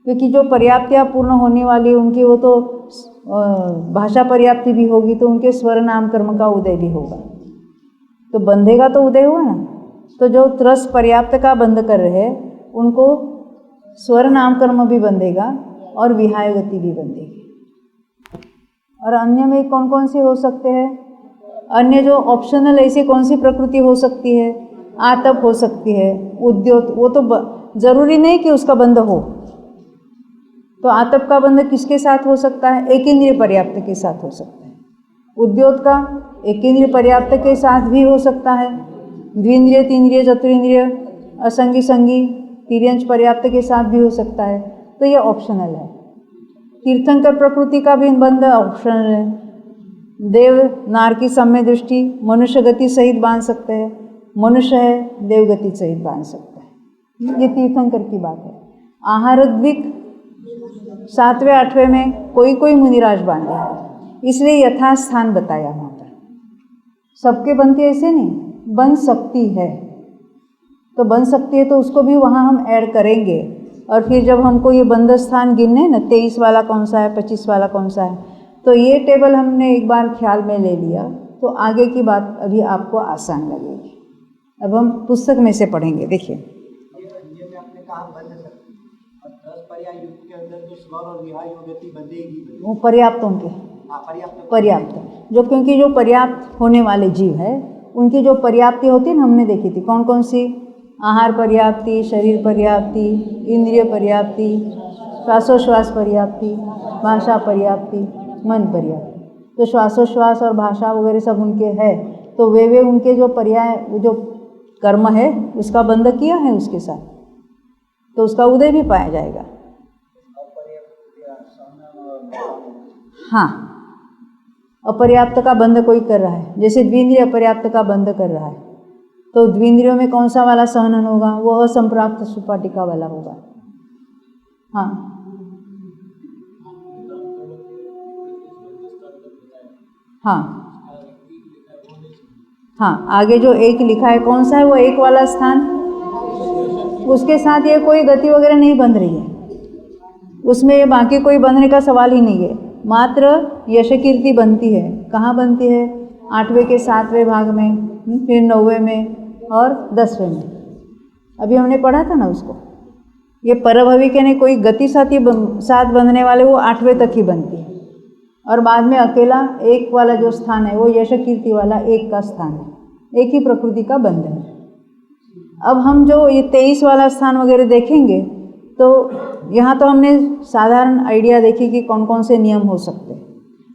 क्योंकि जो पर्याप्तियाँ पूर्ण होने वाली उनकी वो तो भाषा पर्याप्ति भी होगी, तो उनके स्वर नाम कर्म का उदय भी होगा, तो बंधेगा तो उदय हुआ ना। तो जो त्रस पर्याप्त का बंध कर रहे हैं उनको स्वर नाम कर्म भी बंधेगा और विहाय गति भी बंधेगी। और अन्य में कौन कौन से हो सकते हैं? अन्य जो ऑप्शनल ऐसी कौन सी प्रकृति हो सकती है? आतप हो सकती है, उद्योत, वो तो जरूरी नहीं कि उसका बंध हो। तो आतप का बंध किसके साथ हो सकता है? एक इंद्रिय पर्याप्त के साथ हो सकता है। उद्योत का एक इंद्रिय पर्याप्त के साथ भी हो सकता है। द्विंद्रिय, तीन्द्रिय, चतुरिंद्रिय, असंगी, संगी, तिर्यंश पर्याप्त के साथ भी हो सकता है। तो ये ऑप्शनल है। तीर्थंकर प्रकृति का भी बंध ऑप्शनल है। देव नार की सम्य दृष्टि मनुष्य गति सहित बांध सकते हैं, मनुष्य है देव गति सहित बांध सकता है। ये तीर्थंकर की बात है। आहारद्विक 7वें 8वें में कोई कोई मुनिराज बांधे, इसलिए यथास्थान बताया वहाँ पर। सबके बनती ऐसे नहीं, बन सकती है तो बन सकती है, तो उसको भी वहाँ हम ऐड करेंगे। और फिर जब हमको ये बंद स्थान गिनने ना 23 वाला कौन सा है, 25 वाला कौन सा है, तो ये टेबल हमने एक बार ख्याल में ले लिया तो आगे की बात अभी आपको आसान लगेगी। अब हम पुस्तक में से पढ़ेंगे। देखिए ये में आपने कहा बंध सकती, और 10 पर्याय युग के अंदर जो स्वर और विहार योग गति बंधेगी, वो पर्याप्तों के पर्याप्त, जो क्योंकि जो पर्याप्त होने वाले जीव है उनकी जो पर्याप्ति होती है ना, हमने देखी थी कौन कौन सी। आहार पर्याप्ति, शरीर पर्याप्ति, इंद्रिय पर्याप्ति, श्वासोश्वास पर्याप्ति, भाषा पर्याप्ति, मन पर्याप्ति। तो श्वासोश्वास और भाषा वगैरह सब उनके है, तो वे उनके जो पर्याय जो कर्म है उसका बंध किया है उसके साथ, तो उसका उदय भी पाया जाएगा। हाँ, अपर्याप्त का बंध कोई कर रहा है, जैसे द्विंद्रिय अपर्याप्त का बंध कर रहा है, तो द्विंद्रियों में कौन सा वाला सहनन होगा, वो असंप्राप्त सुपाटिका वाला होगा। हाँ हाँ हाँ, आगे जो एक लिखा है कौन सा है, वो एक वाला स्थान, उसके साथ ये कोई गति वगैरह नहीं बंध रही है, उसमें ये बाकी कोई बंधने का सवाल ही नहीं है। मात्र यश कीर्ति बनती है। कहाँ बनती है? 8वें के 7वें भाग में, फिर 9वें में और 10वें में। अभी हमने पढ़ा था ना उसको। ये परभवी के ने कोई गति साथ बंधने वाले वो 8वें तक ही बनती है, और बाद में अकेला एक वाला जो स्थान है वो यश कीर्ति वाला एक का स्थान है, एक ही प्रकृति का बंध है। अब हम जो ये 23 वाला स्थान वगैरह देखेंगे तो यहाँ तो हमने साधारण आइडिया देखी कि कौन कौन से नियम हो सकते हैं।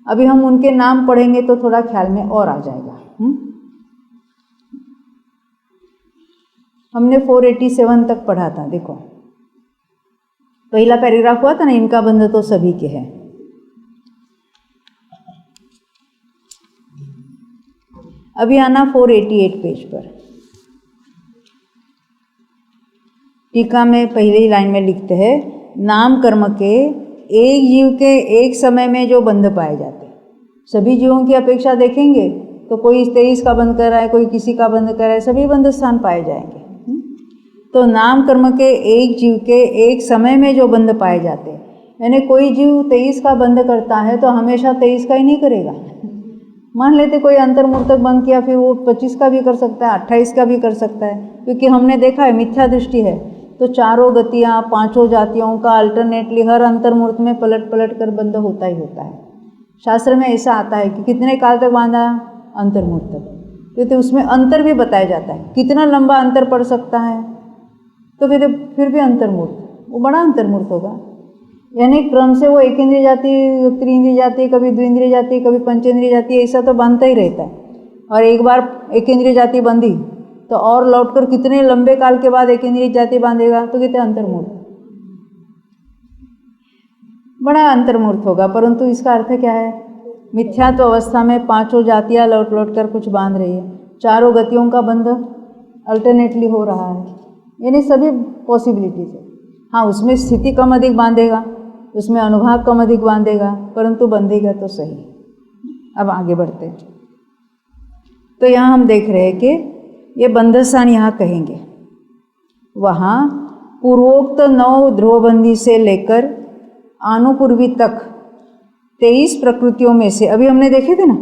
अभी हम उनके नाम पढ़ेंगे तो थोड़ा ख्याल में और आ जाएगा। हमने 487 तक पढ़ा था। देखो पहला पैराग्राफ हुआ था ना, इनका बंध तो सभी के है। अभी आना 488 पेज पर। टीका में पहली लाइन में लिखते हैं, नाम कर्म के एक जीव के एक समय में जो बंध पाए जाते हैं। सभी जीवों की अपेक्षा देखेंगे तो कोई 23 का बंध कर रहा है, कोई किसी का बंध कर रहा है, सभी बंध स्थान पाए जाएंगे। तो नाम कर्म के एक जीव के एक समय में जो बंध पाए जाते हैं, यानी कोई जीव 23 का बंध करता है तो हमेशा 23 का ही नहीं करेगा। मान लेते कोई अंतर्मूर्तक बंध किया, फिर वो 25 का भी कर सकता है, 28 का भी कर सकता है, क्योंकि हमने देखा है मिथ्या दृष्टि है तो चारों गतियाँ, पांचों जातियों का अल्टरनेटली हर अंतर्मूर्त में पलट पलट कर बंध होता ही होता है। शास्त्र में ऐसा आता है कि कितने काल तक बांधा अंतर्मूर्त तक, क्योंकि उसमें अंतर भी बताया जाता है, कितना लंबा अंतर पड़ सकता है। तो फिर भी अंतर्मूर्त, वो बड़ा अंतर्मूर्त होगा। यानी क्रम से वो एक इंद्रिय जाति, त्रिंद्रिय जाति, कभी द्विंद्रिय जाति, कभी पंचेंद्रिय जाति, ऐसा तो बांधता ही रहता है। और एक बार एक इंद्रिय जाति बंधी तो और लौटकर कितने लंबे काल के बाद एक इंद्रिय जाति बांधेगा, तो कितने अंतर्मूर्त, बड़ा अंतर्मूर्त होगा। परंतु इसका अर्थ क्या है? मिथ्यात्व अवस्था में पांचों जातियाँ लौट लौट कर कुछ बांध रही है, चारों गतियों का बंध अल्टरनेटली हो रहा है, यानी सभी पॉसिबिलिटीज है। हाँ, उसमें स्थिति कम अधिक बांधेगा, उसमें अनुभाग कम अधिक बांधेगा, परंतु बंधेगा तो सही। अब आगे बढ़ते हैं। तो यहाँ हम देख रहे हैं कि ये बंधस्थान यहाँ कहेंगे, वहाँ पूर्वोक्त 9 ध्रुवबंदी से लेकर आनुपूर्वी तक 23 प्रकृतियों में से, अभी हमने देखे थे ना,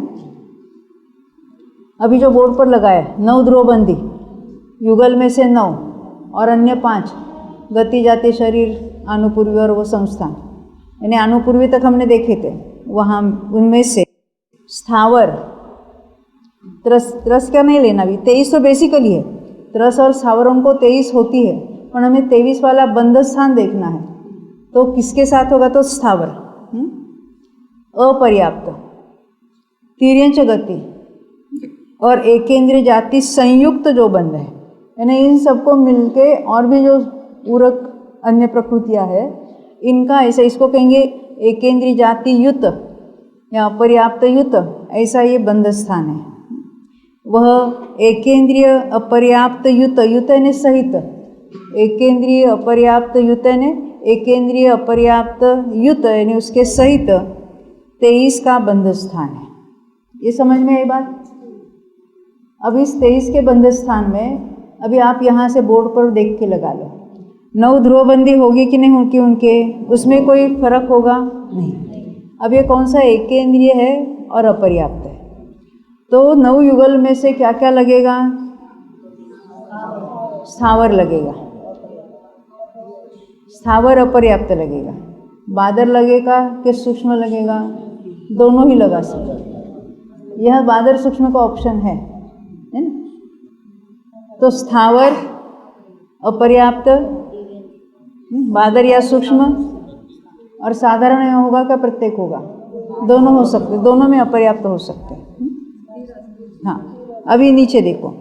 अभी जो बोर्ड पर लगाया 9 ध्रुवबंदी, युगल में से 9 और अन्य 5 गति, जाति, शरीर, आनुपूर्वी और वो संस्थान, यानी आनुपूर्वी तक हमने देखे थे। वहाँ उनमें से स्थावर, त्रस क्या नहीं लेना भी, 23 तो बेसिकली है, त्रस और स्थावरों को 23 होती है, पर हमें 23 वाला बंध स्थान देखना है। तो किसके साथ होगा? तो स्थावर, अपर्याप्त, तिर्यंच गति और एकेंद्रिय जाति संयुक्त जो बंध है, यानी इन सबको मिलके और भी जो पूरक अन्य प्रकृतियाँ है, इनका ऐसा, इसको कहेंगे एकेंद्रिय जाति युत, या अपर्याप्त युत, ऐसा ये बंध स्थान है। वह एकेंद्रिय अपर्याप्त युत, युत यानी सहित, एकेंद्रिय अपर्याप्त युत यानी एकेंद्रिय अपर्याप्त युत यानी उसके सहित 23 का बंध स्थान है। ये समझ में आई बात? अब इस 23 के बंध स्थान में अभी आप यहाँ से बोर्ड पर देख के लगा लो, 9 ध्रुवबंदी होगी कि नहीं होगी उनके, उसमें कोई फर्क होगा नहीं। अब ये कौन सा एकेंद्रिय है और अपर्याप्त है, तो 9 युगल में से क्या क्या लगेगा? स्थावर लगेगा, स्थावर अपर्याप्त लगेगा। बादर लगेगा कि सूक्ष्म लगेगा? दोनों ही लगा सकते। यह बादर सूक्ष्म का ऑप्शन है ना? तो स्थावर अपर्याप्त, बादर या सूक्ष्म, और साधारण में होगा क्या प्रत्येक होगा? दोनों हो सकते, दोनों में अपर्याप्त हो सकते हैं। हाँ, अभी नीचे देखो,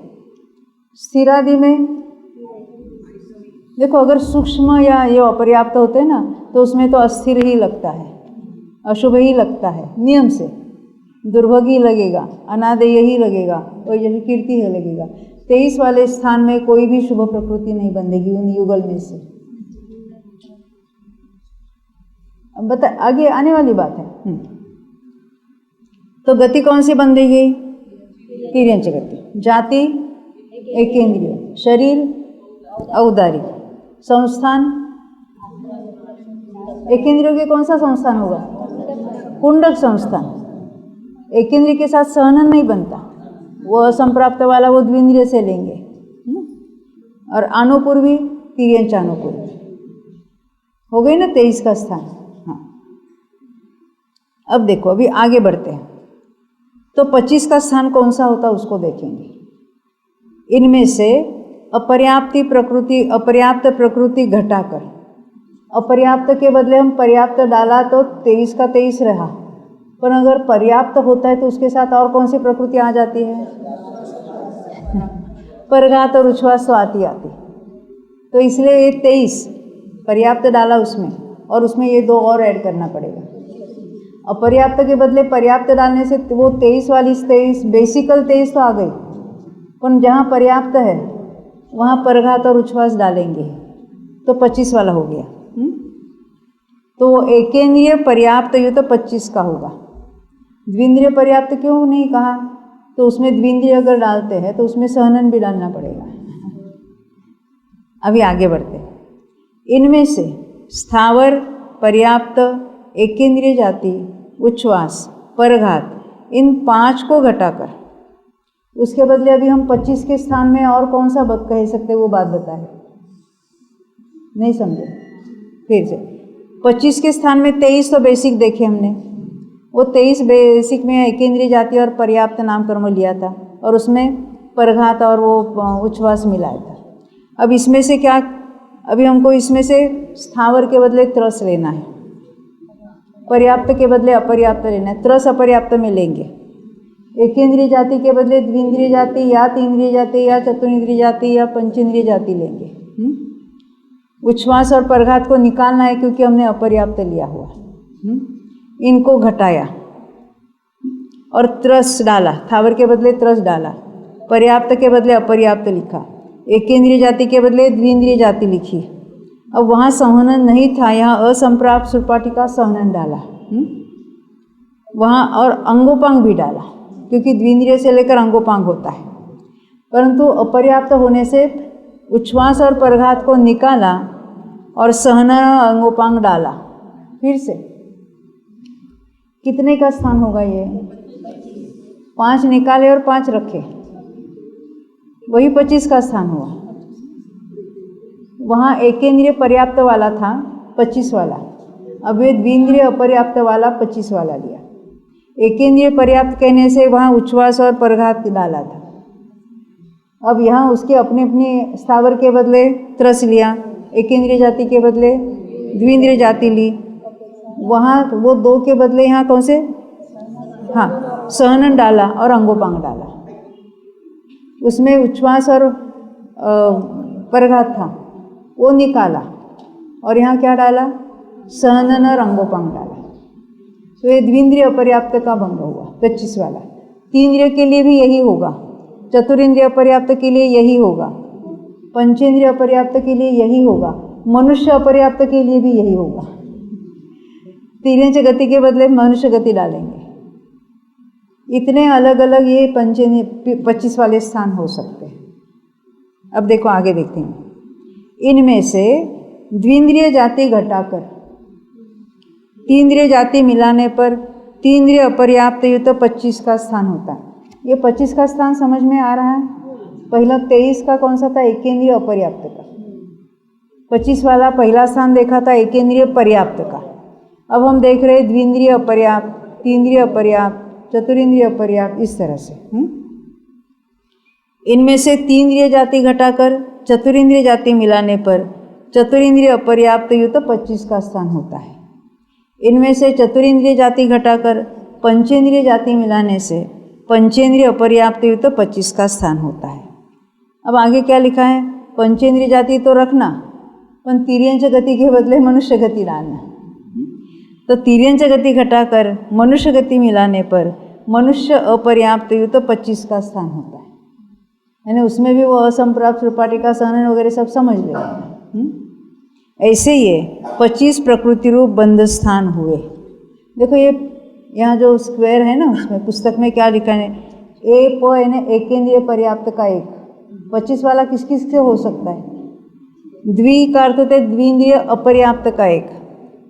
स्थिरादि में देखो, अगर सूक्ष्म या ये अपर्याप्त होते हैं ना, तो उसमें तो अस्थिर ही लगता है, अशुभ ही लगता है नियम से, दुर्भग ही लगेगा, अनादेय ही लगेगा, और जैसे कीर्ति ही लगेगा। 23 वाले स्थान में कोई भी शुभ प्रकृति नहीं बंधेगी उन युगल में से। अब बता, आगे आने वाली बात है। तो गति कौन सी बंधेगी? तिर्यंच गति। जाति एकेंद्रिय, शरीर औदारिक, संस्थान एकेंद्रियों के कौन सा संस्थान होगा? कुंडक संस्थान। एकेंद्रिय के साथ सहनन नहीं बनता, वो असंप्राप्त वाला वो द्विंद्रिय से लेंगे। और आनुपूर्वी तिर्यंच आनुपूर्वी हो गई ना 23 का स्थान। हाँ, अब देखो, अभी आगे बढ़ते हैं। तो 25 का स्थान कौन सा होता है उसको देखेंगे। इनमें से अपर्याप्त प्रकृति घटाकर, अपर्याप्त के बदले हम पर्याप्त डाला तो 23 का 23 रहा, पर अगर पर्याप्त होता है तो उसके साथ और कौन सी प्रकृति आ जाती है? परघात और उच्छ्वास तो आती। तो इसलिए ये 23 पर्याप्त डाला उसमें, और उसमें ये 2 और ऐड करना पड़ेगा। अपर्याप्त के बदले पर्याप्त डालने से वो 23 वाली 23 बेसिकल 23 तो आ गई, पर जहाँ पर्याप्त है वहाँ परघात और उच्छ्वास डालेंगे तो 25 वाला हो गया। तो एकेंद्रिय पर्याप्त युत 25 का होगा। द्विंद्रिय पर्याप्त क्यों नहीं कहा? तो उसमें द्विंद्रिय अगर डालते हैं तो उसमें सहनन भी डालना पड़ेगा। अभी आगे बढ़ते हैं। इनमें से स्थावर, पर्याप्त, एकेंद्रिय जाति, उच्छ्वास, परघात, इन 5 को घटाकर उसके बदले अभी हम 25 के स्थान में और कौन सा बद कह सकते, वो बात बताए। नहीं समझे? फिर से 25 के स्थान में 23 तो बेसिक देखे हमने, वो 23 बेसिक में एकेंद्रिय जाति और पर्याप्त नाम कर्म लिया था, और उसमें परघात और वो उच्छ्वास मिलाया था। अब इसमें से क्या, अभी हमको इसमें से स्थावर के बदले त्रस लेना है, पर्याप्त के बदले अपर्याप्त लेना है। त्रस अपर्याप्त में लेंगे। एकेंद्रिय जाति के बदले द्विंद्रिय जाति या तीन्द्रिय जाति या चतुर्इंद्रिय जाति या पंचेंद्रिय जाति लेंगे। उच्छ्वास और परघात को निकालना है क्योंकि हमने अपर्याप्त लिया हुआ। इनको घटाया और त्रस डाला, थावर के बदले त्रस डाला, पर्याप्त के बदले अपर्याप्त लिखा, एकेंद्रिय जाति के बदले द्विंद्रिय जाति लिखी। अब वहाँ संहनन नहीं था, यहाँ असंप्राप्त सुरपाटिका संहनन डाला वहाँ, और अंगोपांग भी डाला क्योंकि द्विंद्रिय से लेकर अंगोपांग होता है। परंतु अपर्याप्त होने से उच्छ्वास और परघात को निकाला और सहनन अंगोपांग डाला। फिर से कितने का स्थान होगा ये? 5 निकाले और 5 रखे, वही 25 का स्थान हुआ। वहाँ एकेंद्रिय पर्याप्त वाला था 25 वाला, अब ये द्विंद्रिय अपर्याप्त वाला 25 वाला लिया। एकेंद्रिय पर्याप्त कहने से वहाँ उच्छ्वास और परघात डाला था। अब यहाँ उसके अपने अपने स्थावर के बदले त्रस लिया, एकेंद्रिय जाति के बदले द्विंद्रिय जाति ली। वहाँ वो 2 के बदले यहाँ कौन से? हाँ, सहनन डाला और अंगोपांग डाला। उसमें उच्छ्वास और परघात था, वो निकाला और यहाँ क्या डाला? सहनन और अंगोपांग डाला। तो ये द्विंद्रिय अपर्याप्त का भंग हुआ 25 वाला। तीन्द्रिय के लिए भी यही होगा, चतुरिंद्रिय अपर्याप्त के लिए यही होगा, पंचेंद्रिय अपर्याप्त के लिए यही होगा, मनुष्य अपर्याप्त के लिए भी यही होगा। तिर्यंच गति के बदले मनुष्य गति डालेंगे। इतने अलग अलग ये 25 वाले स्थान हो सकते हैं। अब देखो आगे देखते हैं। इनमें से द्विंद्रिय जाति घटाकर तीन्द्रिय जाति मिलाने पर तीन्द्रिय अपर्याप्त युक्त 25 का स्थान होता है। ये 25 का स्थान समझ में आ रहा है? पहला 23 का कौन सा था? एकेंद्रिय अपर्याप्त का। 25 वाला पहला स्थान देखा था एकेंद्रिय पर्याप्त का। अब हम देख रहे हैं द्विंद्रिय अपर्याप्त, तीन्द्रिय अपर्याप्त, चतुरिंद्रिय अपर्याप्त, इस तरह से। इनमें से तीन्द्रिय जाति घटाकर चतुरिंद्रिय जाति मिलाने पर चतुरिंद्रिय अपर्याप्त युक्त 25 का स्थान होता है। इनमें से चतुरिंद्रिय जाति घटाकर पंचेंद्रिय जाति मिलाने से पंचेंद्रिय अपर्याप्त युक्त 25 का स्थान होता है। अब आगे क्या लिखा है? पंचेंद्रिय जाति तो रखना, पर तिर्यंच गति के बदले मनुष्य गति डालना। तो तिर्यंच गति घटाकर मनुष्य गति मिलाने पर मनुष्य अपर्याप्त युक्त 25 का स्थान होता है। यानी उसमें भी वो असंप्राप्त सुपाटिका सहनन वगैरह सब समझ लेगा। ऐसे ये 25 प्रकृति रूप बंध स्थान हुए। देखो ये यहाँ जो स्क्वायर है ना, उसमें पुस्तक में क्या लिखा है? ए प यानी एकेंद्रिय पर्याप्त का एक। 25 वाला किस किस से हो सकता है? द्वि का अर्थ होता है द्विंद्रिय अपर्याप्त का एक,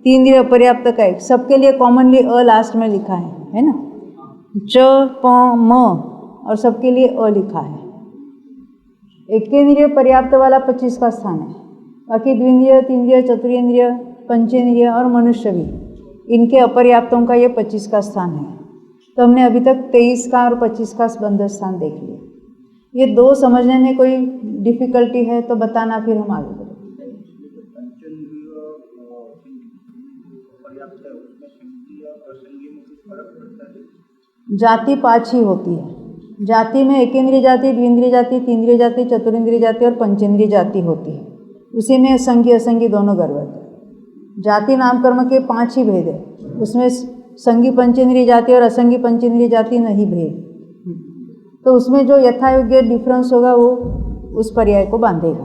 तीन्द्रिय अपर्याप्त का एक। सबके लिए कॉमनली अ लास्ट में लिखा है ना? च प म और सबके लिए अ लिखा है। एकेंद्रिय पर्याप्त वाला 25 का स्थान है। बाकी द्विंद्रिय, तीन्द्रिय, चतुरेंद्रिय, पंचेंद्रिय और मनुष्य भी, इनके अपर्याप्तों का ये 25 का स्थान है। तो हमने अभी तक 23 का और 25 का बंध स्थान देख लिया। ये दो समझने में कोई डिफिकल्टी है तो बताना, फिर हम आगे बढ़ें। जाति 5 ही होती है। जाति में एकेंद्रिय जाति, द्विंद्रिय जाति, तीन्द्रिय जाति, चतुरिंद्रिय जाति और पंचेंद्रिय जाति होती है। उसी में संज्ञी असंज्ञी दोनों गर्भवत है। जाति नाम कर्म के 5 ही भेद है, उसमें संज्ञी पंचेंद्रिय जाति और असंज्ञी पंचेंद्रिय जाति नहीं भेद। तो उसमें जो यथायोग्य डिफरेंस होगा वो उस पर्याय को बांधेगा।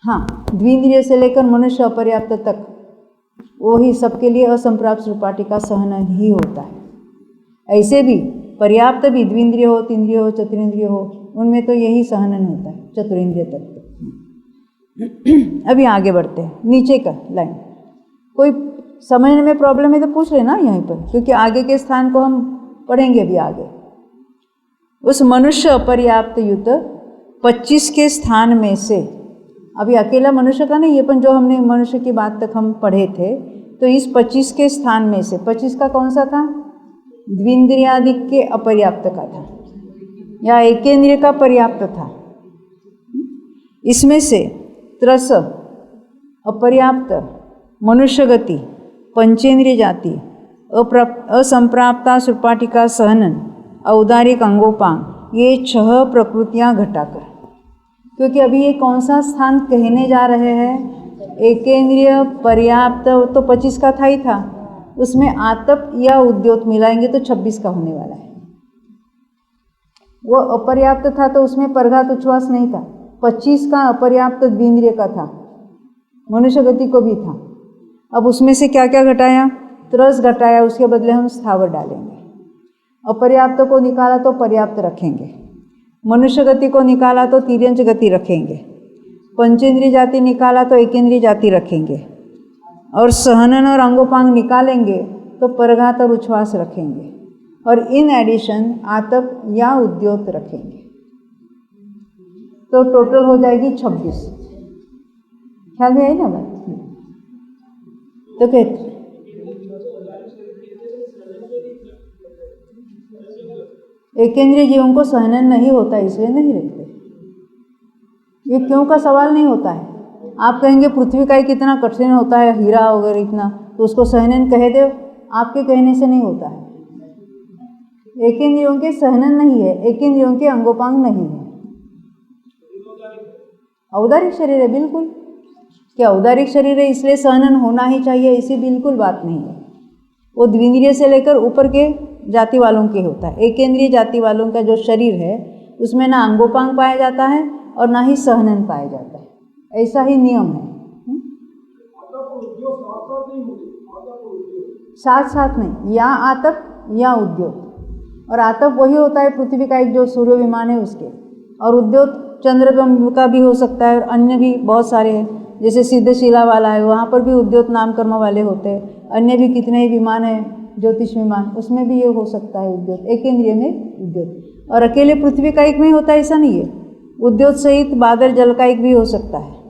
हाँ, द्विंद्रिय से लेकर मनुष्य अपर्याप्त तक वही सबके लिए असंप्राप्त सुपाटिका सहनन ही होता है। ऐसे भी पर्याप्त भी द्विंद्रिय हो, तीन्द्रिय हो, चतुरेंद्रिय हो, उनमें तो यही सहनन होता है चतुरेंद्रिय तक। अभी आगे बढ़ते हैं। नीचे का लाइन कोई समझने में प्रॉब्लम है तो पूछ लेना यहीं पर, क्योंकि आगे के स्थान को हम पढ़ेंगे अभी आगे। उस मनुष्य अपर्याप्त युक्त 25 के स्थान में से, अभी अकेला मनुष्य का नहीं, ये पण जो हमने मनुष्य की बात तक हम पढ़े थे, तो इस 25 के स्थान में से 25 का कौन सा था? द्विंद्रियादि के अपर्याप्त का था या एकेंद्रिय का पर्याप्त था। इसमें से त्रस, अपर्याप्त, मनुष्य गति, पंचेंद्रिय जाति, असंप्राप्ता सुपाटिका सहनन, औदारिक अंगोपांग, ये 6 प्रकृतियां घटाकर, क्योंकि अभी ये कौन सा स्थान कहने जा रहे हैं? एकेंद्रिय पर्याप्त तो 25 का था ही था, उसमें आतप या उद्योत मिलाएंगे तो 26 का होने वाला है। वो अपर्याप्त था तो उसमें परघात उच्छ्वास नहीं था। 25 का अपर्याप्त द्विंद्रिय का था, मनुष्य गति को भी था। अब उसमें से क्या क्या घटाया? त्रस घटाया, उसके बदले हम स्थावर डालेंगे। अपर्याप्त को निकाला तो पर्याप्त रखेंगे, मनुष्य गति को निकाला तो तिर्यंच गति रखेंगे, पंचेंद्रिय जाति निकाला तो एकेंद्रिय जाति रखेंगे, और सहनन और अंगोपांग निकालेंगे तो परघात और उच्छ्वास रखेंगे, और इन एडिशन आतप या उद्योत रखेंगे। तो टोटल हो जाएगी 26। ख्याल में आई ना बात? तो कहते एकेंद्रिय जीवों को सहनन नहीं होता, इसलिए नहीं रखते। ये क्यों का सवाल नहीं होता है। आप कहेंगे पृथ्वी का ही कितना कठिन होता है, हीरा वगैरह इतना, तो उसको सहनन कह दो, आपके कहने से नहीं होता है। एकेंद्रियों के सहनन नहीं है, एकेंद्रियों के अंगोपांग नहीं है। औदारिक शरीर है बिल्कुल, कि औदारिक शरीर है इसलिए सहनन होना ही चाहिए, ऐसी बिल्कुल बात नहीं है। वो द्विंद्रिय से लेकर ऊपर के जाति वालों के होता है। एकेंद्रिय जाति वालों का जो शरीर है उसमें ना अंगोपांग पाया जाता है और ना ही सहनन पाया जाता है, ऐसा ही नियम है। साथ साथ नहीं, या आतप या उद्योग। और आतप वही होता है पृथ्वी का एक जो सूर्य विमान है उसके, और उद्योग चंद्र का भी हो सकता है और अन्य भी बहुत सारे हैं। जैसे सिद्धशिला वाला है वहाँ पर भी उद्योग नाम कर्म वाले होते हैं। अन्य भी कितने ही विमान हैं, ज्योतिष विमान, उसमें भी ये हो सकता है उद्योग, एक इंद्रिय में उद्योग। और अकेले पृथ्वी का एक में होता है ऐसा नहीं है, उद्योग सहित बादल जल का एक भी हो सकता है।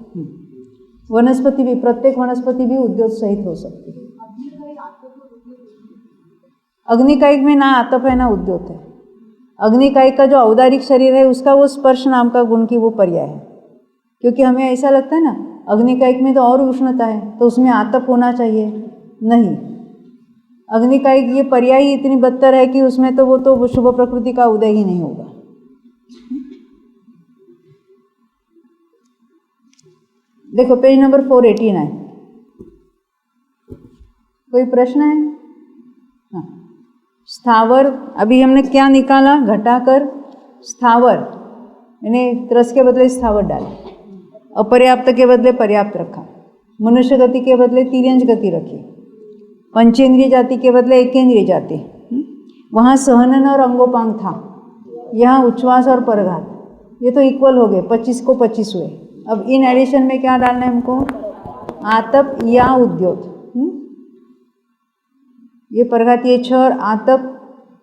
वनस्पति भी, प्रत्येक वनस्पति भी उद्योग सहित हो सकती है। अग्निकायिक में ना आतप है ना उद्योग है। अग्निकायिक का जो औदारिक शरीर है उसका वो स्पर्श नाम का गुण की वो पर्याय है, क्योंकि हमें ऐसा लगता है ना अग्निकायिक में तो और उष्णता है तो उसमें आतप होना चाहिए, नहीं। अग्निकायिक ये पर्याय ही इतनी बदतर है कि उसमें तो वो शुभ प्रकृति का उदय ही नहीं होगा। देखो पेज नंबर 489, कोई प्रश्न है? हाँ, स्थावर, अभी हमने क्या निकाला, घटाकर स्थावर, यानी त्रस के बदले स्थावर डाला, अपर्याप्त के बदले पर्याप्त रखा, मनुष्य गति के बदले तिर्यंज गति रखी, पंचेंद्रिय जाति के बदले एकेंद्रिय जाति। वहाँ सहनन और अंगोपांग था, यहाँ उच्छ्वास और परघात, ये तो इक्वल हो गए, 25 को 25 हुए। अब इन एडिशन में क्या डालना है हमको, आतप या उद्योग। ये परघात, ये 6 और आतप,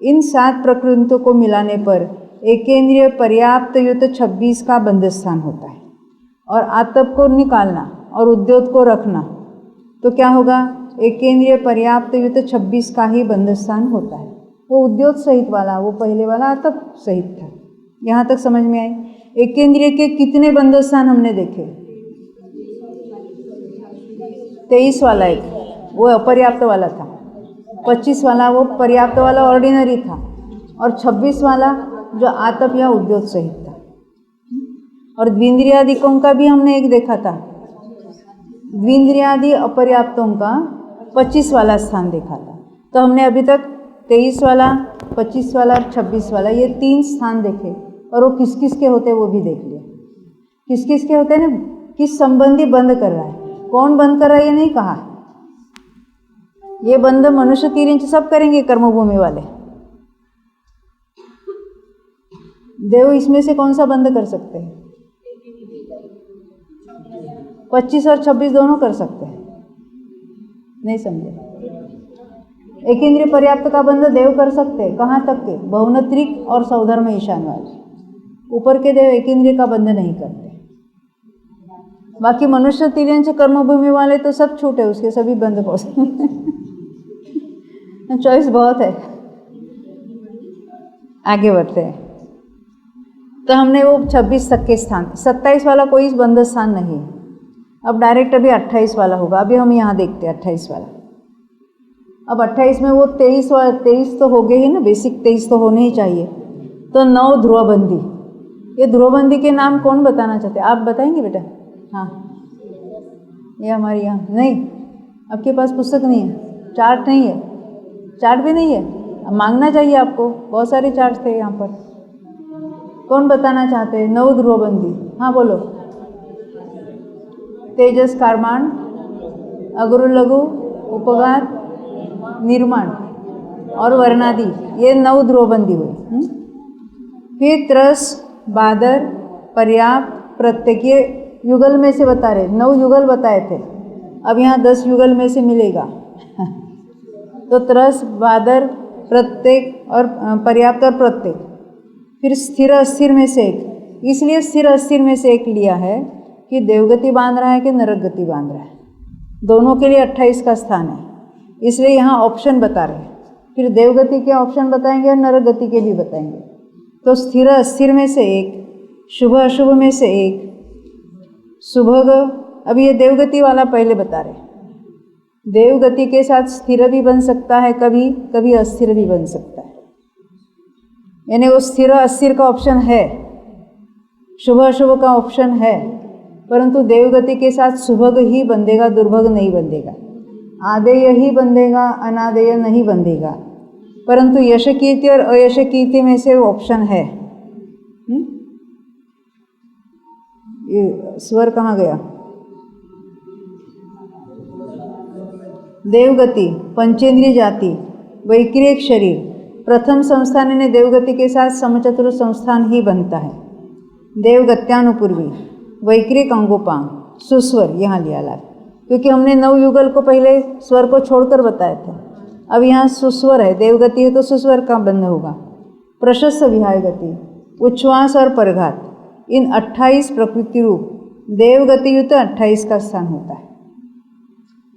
इन 7 प्रकृतियों को मिलाने पर एकेंद्रिय पर्याप्त युक्त 26 का बंध स्थान होता है। और आतप को निकालना और उद्योग को रखना तो क्या होगा, एकेंद्रिय पर्याप्त युक्त 26 का ही बंध स्थान होता है। वो उद्योग सहित वाला, वो पहले वाला आतप सहित था। यहाँ तक समझ में आई? एकेंद्रिय के कितने बंध स्थान हमने देखे? 23 वाला एक, वो अपर्याप्त वाला था। 25 वाला वो पर्याप्त वाला ऑर्डिनरी था, और 26 वाला जो आतप या उद्योग सहित था। और द्विंद्रियादिकों का भी हमने एक देखा था, द्विंद्रियादि अपर्याप्तों का 25 वाला स्थान देखा था। तो हमने अभी तक 23 वाला, 25 वाला और 26 वाला, ये 3 स्थान देखे, और वो किस किस के होते वो भी देख लिया। किस किस के होते हैं ना, किस संबंधी बंद कर रहा है, कौन बंद कर रहा है ये नहीं कहा। ये बंद मनुष्य तिर्यंच सब करेंगे कर्मभूमि वाले, देव इसमें से कौन सा बंद कर सकते हैं? 25 और 26 दोनों कर सकते हैं, नहीं समझे? एकेंद्रिय पर्याप्त का बंध देव कर सकते हैं, कहाँ तक के? बहुनत्रिक और सौधर्म ईशानवाज। ऊपर के देव एकेंद्रिय का बंध नहीं करते। बाकी मनुष्य तिर्यंच कर्मभूमि वाले तो सब छूटे, उसके सभी बंद हो सकते। चॉइस बहुत है। आगे बढ़ते हैं। तो हमने वो 26 तक के स्थान, 27 वाला कोई बंद स्थान नहीं है। अब डायरेक्ट अभी 28 वाला होगा। अभी हम यहाँ देखते हैं 28 वाला। अब 28 में वो 23 तो हो गए ही ना, बेसिक 23 तो होने ही चाहिए। तो 9 ध्रुवबंदी, ये ध्रुवबंदी के नाम कौन बताना चाहते हैं? आप बताएंगे बेटा? हाँ, ये हमारे यहाँ नहीं, आपके पास पुस्तक नहीं है, चार्ट नहीं है, चार्ट भी नहीं है, मांगना चाहिए आपको, बहुत सारे चार्ट थे यहाँ पर। कौन बताना चाहते हैं 9 ध्रुवबंदी? हाँ बोलो। तेजस कारमान, अगुरु लघु, उपघात, निर्माण और वर्णादि, ये 9 ध्रुवबंदी हुई। फिर त्रस, बादर, पर्याप्त, प्रत्येक, ये युगल में से बता रहे, 9 युगल बताए थे, अब यहाँ 10 युगल में से मिलेगा। तो त्रस, बादर, प्रत्येक और पर्याप्त और प्रत्येक। फिर स्थिर अस्थिर में से एक, इसलिए स्थिर अस्थिर में से एक लिया है कि देवगति बांध रहा है कि नरक गति बांध रहा है, दोनों के लिए 28 का स्थान है, इसलिए यहाँ ऑप्शन बता रहे हैं। फिर देवगति के ऑप्शन बताएंगे और नरक गति के भी बताएंगे। तो स्थिर अस्थिर में से एक, शुभ अशुभ में से एक, सुभग, अभी ये देवगति वाला पहले बता रहे हैं। देवगति के साथ स्थिर भी बन सकता है, कभी कभी अस्थिर भी बन सकता है, यानी वो स्थिर अस्थिर का ऑप्शन है, शुभ अशुभ का ऑप्शन है, परंतु देवगति के साथ सुभग ही बंधेगा, दुर्भग नहीं बंधेगा। आदेय ही बंधेगा, अनादेय नहीं बंधेगा। परंतु यश कीर्ति और अयश कीर्ति में से ऑप्शन है। ये स्वर कहाँ गया? देवगति, पंचेंद्रिय जाति, वैक्रिक शरीर, प्रथम संस्थान ने देवगति के साथ समचतुर संस्थान ही बनता है। देवगत्यानुपूर्वी, वैक्रिक अंगोपांग, सुस्वर यहाँ लिया लाभ, क्योंकि हमने नवयुगल को पहले स्वर को छोड़कर बताया था। अब यहाँ सुस्वर है, देवगति है तो सुस्वर का बंध होगा। प्रशस्त विहाय गति, उच्छ्वास और परघात, इन 28 प्रकृति रूप देवगति युक्त 28 का स्थान होता है।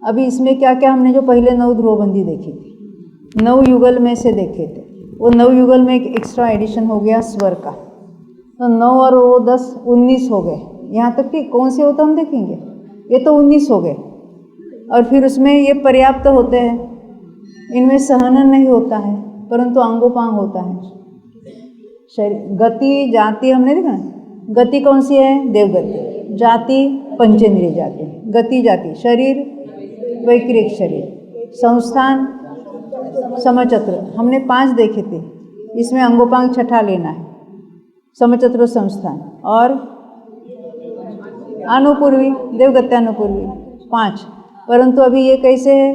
अभी इसमें क्या क्या हमने जो पहले 9 ध्रुवबंदी देखी थी, 9 युगल में से देखे थे, वो 9 युगल में एक एक्स्ट्रा एडिशन हो गया स्वर का, तो 9 और वो 10 19 हो गए। यहाँ तक कि कौन से होता हम देखेंगे, ये तो 19 हो गए। और फिर उसमें ये पर्याप्त होते हैं, इनमें सहनन नहीं होता है परंतु अंगोपांग होता है। शरीर गति जाति हमने देखा ना, गति कौन सी है? देवगति। जाति पंचेंद्रिय जाति, गति जाति शरीर वैक्रिक शरीर, संस्थान समचतुर, हमने 5 देखे थे, इसमें अंगोपांग छठा लेना है, समचतुर संस्थान। और अनुपूर्वी, देवगत्यानुपूर्वी 5। परंतु अभी ये कैसे है?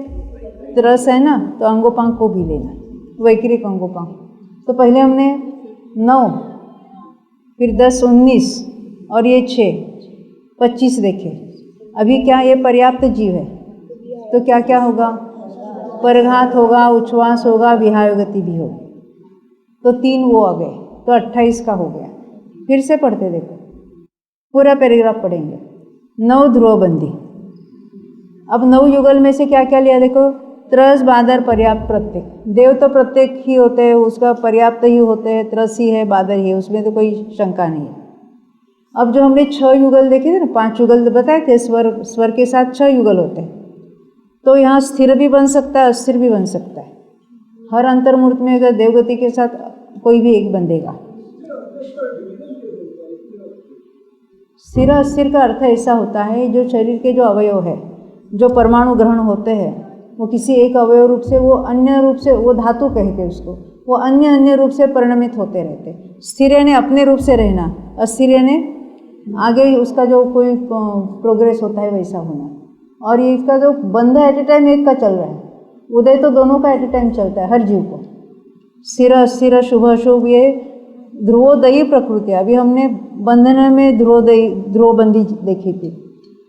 रस है ना, तो अंगोपांग को भी लेना, वैक्रिक अंगोपांग। तो पहले हमने 9, फिर 10 19 और ये 6 25 देखे। अभी क्या ये पर्याप्त जीव है, तो क्या क्या होगा? परघात होगा, उच्छ्वास होगा, विहाय गति भी होगी, तो 3 वो आ गए, तो 28 का हो गया। फिर से पढ़ते देखो, पूरा पैराग्राफ पढ़ेंगे। 9 ध्रुवबंदी। अब 9 युगल में से क्या क्या लिया देखो, त्रस बादर पर्याप्त प्रत्येक, देव तो प्रत्येक ही होते हैं, उसका पर्याप्त ही होते हैं, त्रस ही है, बादर ही है, उसमें तो कोई शंका नहीं है। अब जो हमने 6 युगल देखे थे ना, 5 युगल बताए थे, स्वर के साथ 6 युगल होते हैं, तो यहाँ स्थिर भी बन सकता है, अस्थिर भी बन सकता है। हर अंतर्मूर्त में अगर देवगति के साथ कोई भी एक बंधेगा। स्थिर अस्थिर का अर्थ ऐसा होता है, जो शरीर के जो अवयव है, जो परमाणु ग्रहण होते हैं, वो किसी एक अवयव रूप से वो अन्य रूप से, वो धातु कहते हैं उसको, वो अन्य अन्य रूप से परिणमित होते रहते। स्थिर यानी अपने रूप से रहना, अस्थिर यानी आगे उसका जो कोई प्रोग्रेस होता है वैसा होना। और ये इसका जो बंध एट ए टाइम एक का चल रहा है, उदय तो दोनों का एट ए टाइम चलता है हर जीव को। स्थिर अस्थिर शुभ अशुभ, ये ध्रुवोदयी प्रकृति। अभी हमने बंधन में ध्रुवबंदी देखी थी,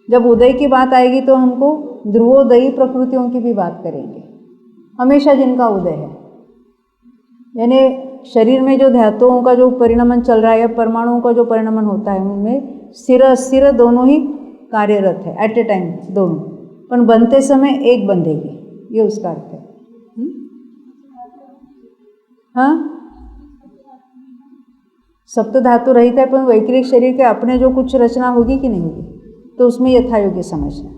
जब उदय की बात आएगी तो हमको ध्रुवोदयी प्रकृतियों की भी बात करेंगे, हमेशा जिनका उदय है। यानी शरीर में जो धातुओं का जो परिणमन चल रहा है या परमाणुओं का जो परिणमन होता है, उनमें स्थिर अस्थिर दोनों ही कार्यरत है एट ए टाइम, दोनों, पर बनते समय एक बंधेगी, ये उसका अर्थ है। हाँ, सप्त धातु रहित है, पर वैक्रिक शरीर के अपने जो कुछ रचना होगी कि नहीं होगी, तो उसमें यथायोग्य समझना।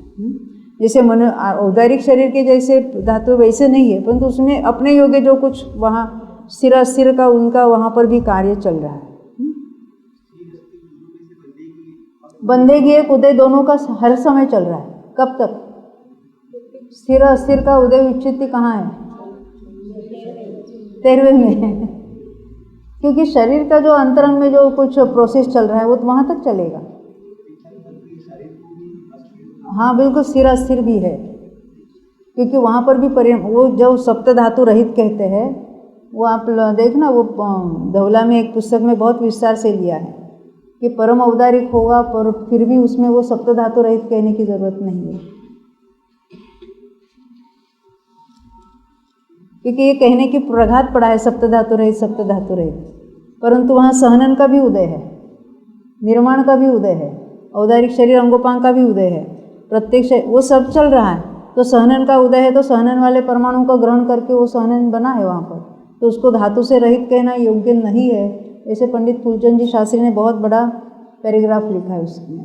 जैसे मन औदारिक शरीर के जैसे धातु वैसे नहीं है, परंतु उसमें अपने योग्य जो कुछ वहाँ स्थिर अस्थिर का उनका वहाँ पर भी कार्य चल रहा है। बंधेगी एक उदय दोनों का हर समय चल रहा है। कब तक? स्थिर अस्थिर का उदय विच्छित्ति कहाँ है? 13वें में क्योंकि शरीर का जो अंतरंग में जो कुछ प्रोसेस चल रहा है वो तो वहाँ तक चलेगा। हाँ बिल्कुल, स्थिर अस्थिर भी है, क्योंकि वहाँ पर भी वो जो सप्त धातु रहित कहते हैं, वो आप देखना, वो धवला में एक पुस्तक में बहुत विस्तार से लिया है कि परम औदारिक होगा, पर फिर भी उसमें वो सप्त धातु रहित कहने की जरूरत नहीं है, क्योंकि ये कहने की प्रघात पड़ा है सप्त धातु रहित, परंतु वहाँ सहनन का भी उदय है, निर्माण का भी उदय है, औदारिक शरीर अंगोपांग का भी उदय है, प्रत्येक वो सब चल रहा है। तो सहनन का उदय है, तो सहनन वाले परमाणु को ग्रहण करके वो सहनन बना है वहाँ पर, तो उसको धातु से रहित कहना योग्य नहीं है। ऐसे पंडित फूलचंद जी शास्त्री ने बहुत बड़ा पैराग्राफ लिखा है उसमें,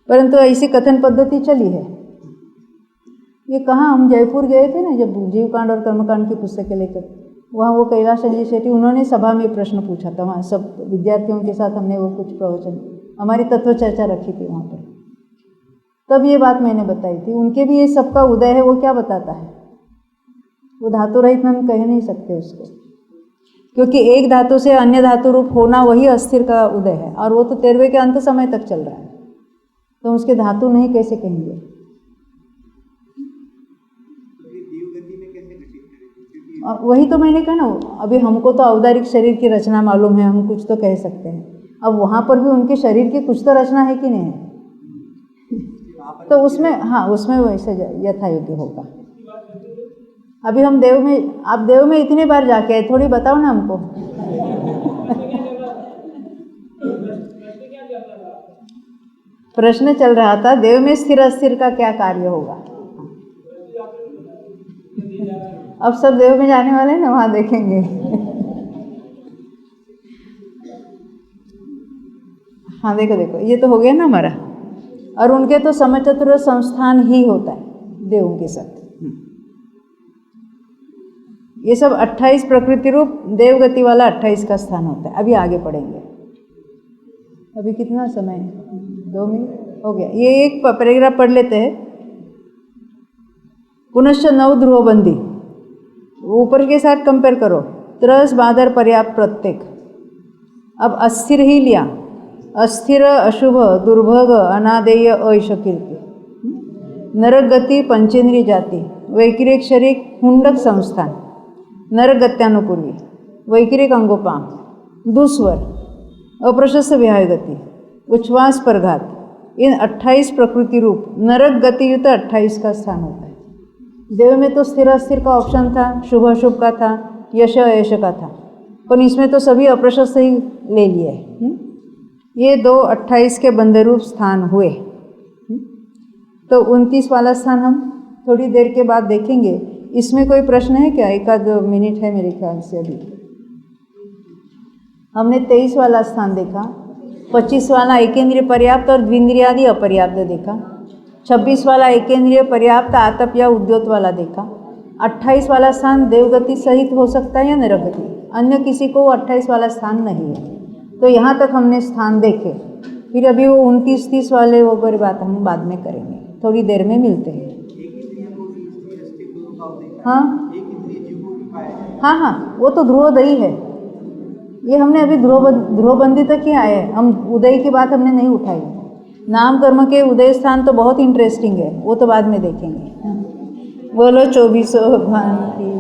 परंतु ऐसी कथन पद्धति चली है। ये कहाँ, हम जयपुर गए थे ना जब जीवकांड और कर्मकांड की पुस्तकें लेकर, वहाँ वो कैलाशजी शेट्टी उन्होंने सभा में प्रश्न पूछा था, वहाँ सब विद्यार्थियों के साथ हमने वो कुछ प्रवचन, हमारी तत्व चर्चा रखी थी वहाँ पर, तब ये बात मैंने बताई थी। उनके भी ये सबका उदय है, वो क्या बताता है, वो धातु रहित हम कह नहीं सकते उसको, क्योंकि एक धातु से अन्य धातु रूप होना वही अस्थिर का उदय है, और वो तो 13वें के अंत समय तक चल रहा है, तो उसके धातु नहीं कैसे कहेंगे। वही तो मैंने कहा ना, अभी हमको तो औदारिक शरीर की रचना मालूम है, हम कुछ तो कह सकते हैं, अब वहाँ पर भी उनके शरीर की कुछ तो रचना है कि नहीं है, तो उसमें हाँ उसमें वैसे यथा योग्य होगा। अभी हम देव में, आप देव में इतने बार जाके आए, थोड़ी बताओ ना हमको। प्रश्न चल रहा था देव में स्थिर अस्थिर का क्या कार्य होगा। अब सब देव में जाने वाले हैं ना, वहाँ देखेंगे। हाँ देखो देखो, ये तो हो गया ना हमारा, और उनके तो समचतुर संस्थान ही होता है देवों के साथ। ये सब 28 प्रकृति रूप देवगति वाला 28 का स्थान होता है। अभी आगे पढ़ेंगे। अभी कितना समय है, 2 मिनट हो गया। ये एक पैराग्राफ पढ़ लेते हैं। पुनश्च 9 ध्रुवबंदी, ऊपर के साथ कंपेयर करो, त्रस बादर पर्याप्त प्रत्येक। अब अस्थिर ही लिया, अस्थिर अशुभ दुर्भग अनादेय ऐश कीर्ति, नरक गति पंचेंद्रिय जाति, वैकिरिक शरीर हुंडक संस्थान, नरक गत्यानुपूर्वी, वैकिरिक अंगोपाम, दुस्वर, अप्रशस्त विहाय गति, उच्छ्वास परघात, इन 28 प्रकृति रूप नरक गतियुक्त 28 का स्थान होता है। देव में तो स्थिर अस्थिर का ऑप्शन था, शुभ अशुभ का था, यश अयश का था, पर इसमें तो सभी अप्रशस्त ही ले लिए। ये 2 28 के बंधरूप स्थान हुए। तो 29 वाला स्थान हम थोड़ी देर के बाद देखेंगे। इसमें कोई प्रश्न है क्या? 1-2 मिनट है मेरे ख्याल से। अभी हमने 23 वाला स्थान देखा, 25 वाला एकेंद्रिय पर्याप्त और द्विंद्रियादि अपर्याप्त देखा, 26 वाला एकेंद्रिय पर्याप्त आतप या उद्योत वाला देखा, 28 वाला स्थान देवगति सहित हो सकता है या नरगति, अन्य किसी को 28 वाला स्थान नहीं है। तो यहाँ तक हमने स्थान देखे। फिर अभी वो 29-30 वाले वो बड़ी बात हम बाद में करेंगे, थोड़ी देर में मिलते हैं। हाँ हाँ हाँ, वो तो ध्रुवोदयी है। ये हमने अभी ध्रुवबंदी तक ही आए हैं, हम उदय की बात हमने नहीं उठाई। नाम कर्म के उदय स्थान तो बहुत इंटरेस्टिंग है, वो तो बाद में देखेंगे। बोलो 24 भगवान की।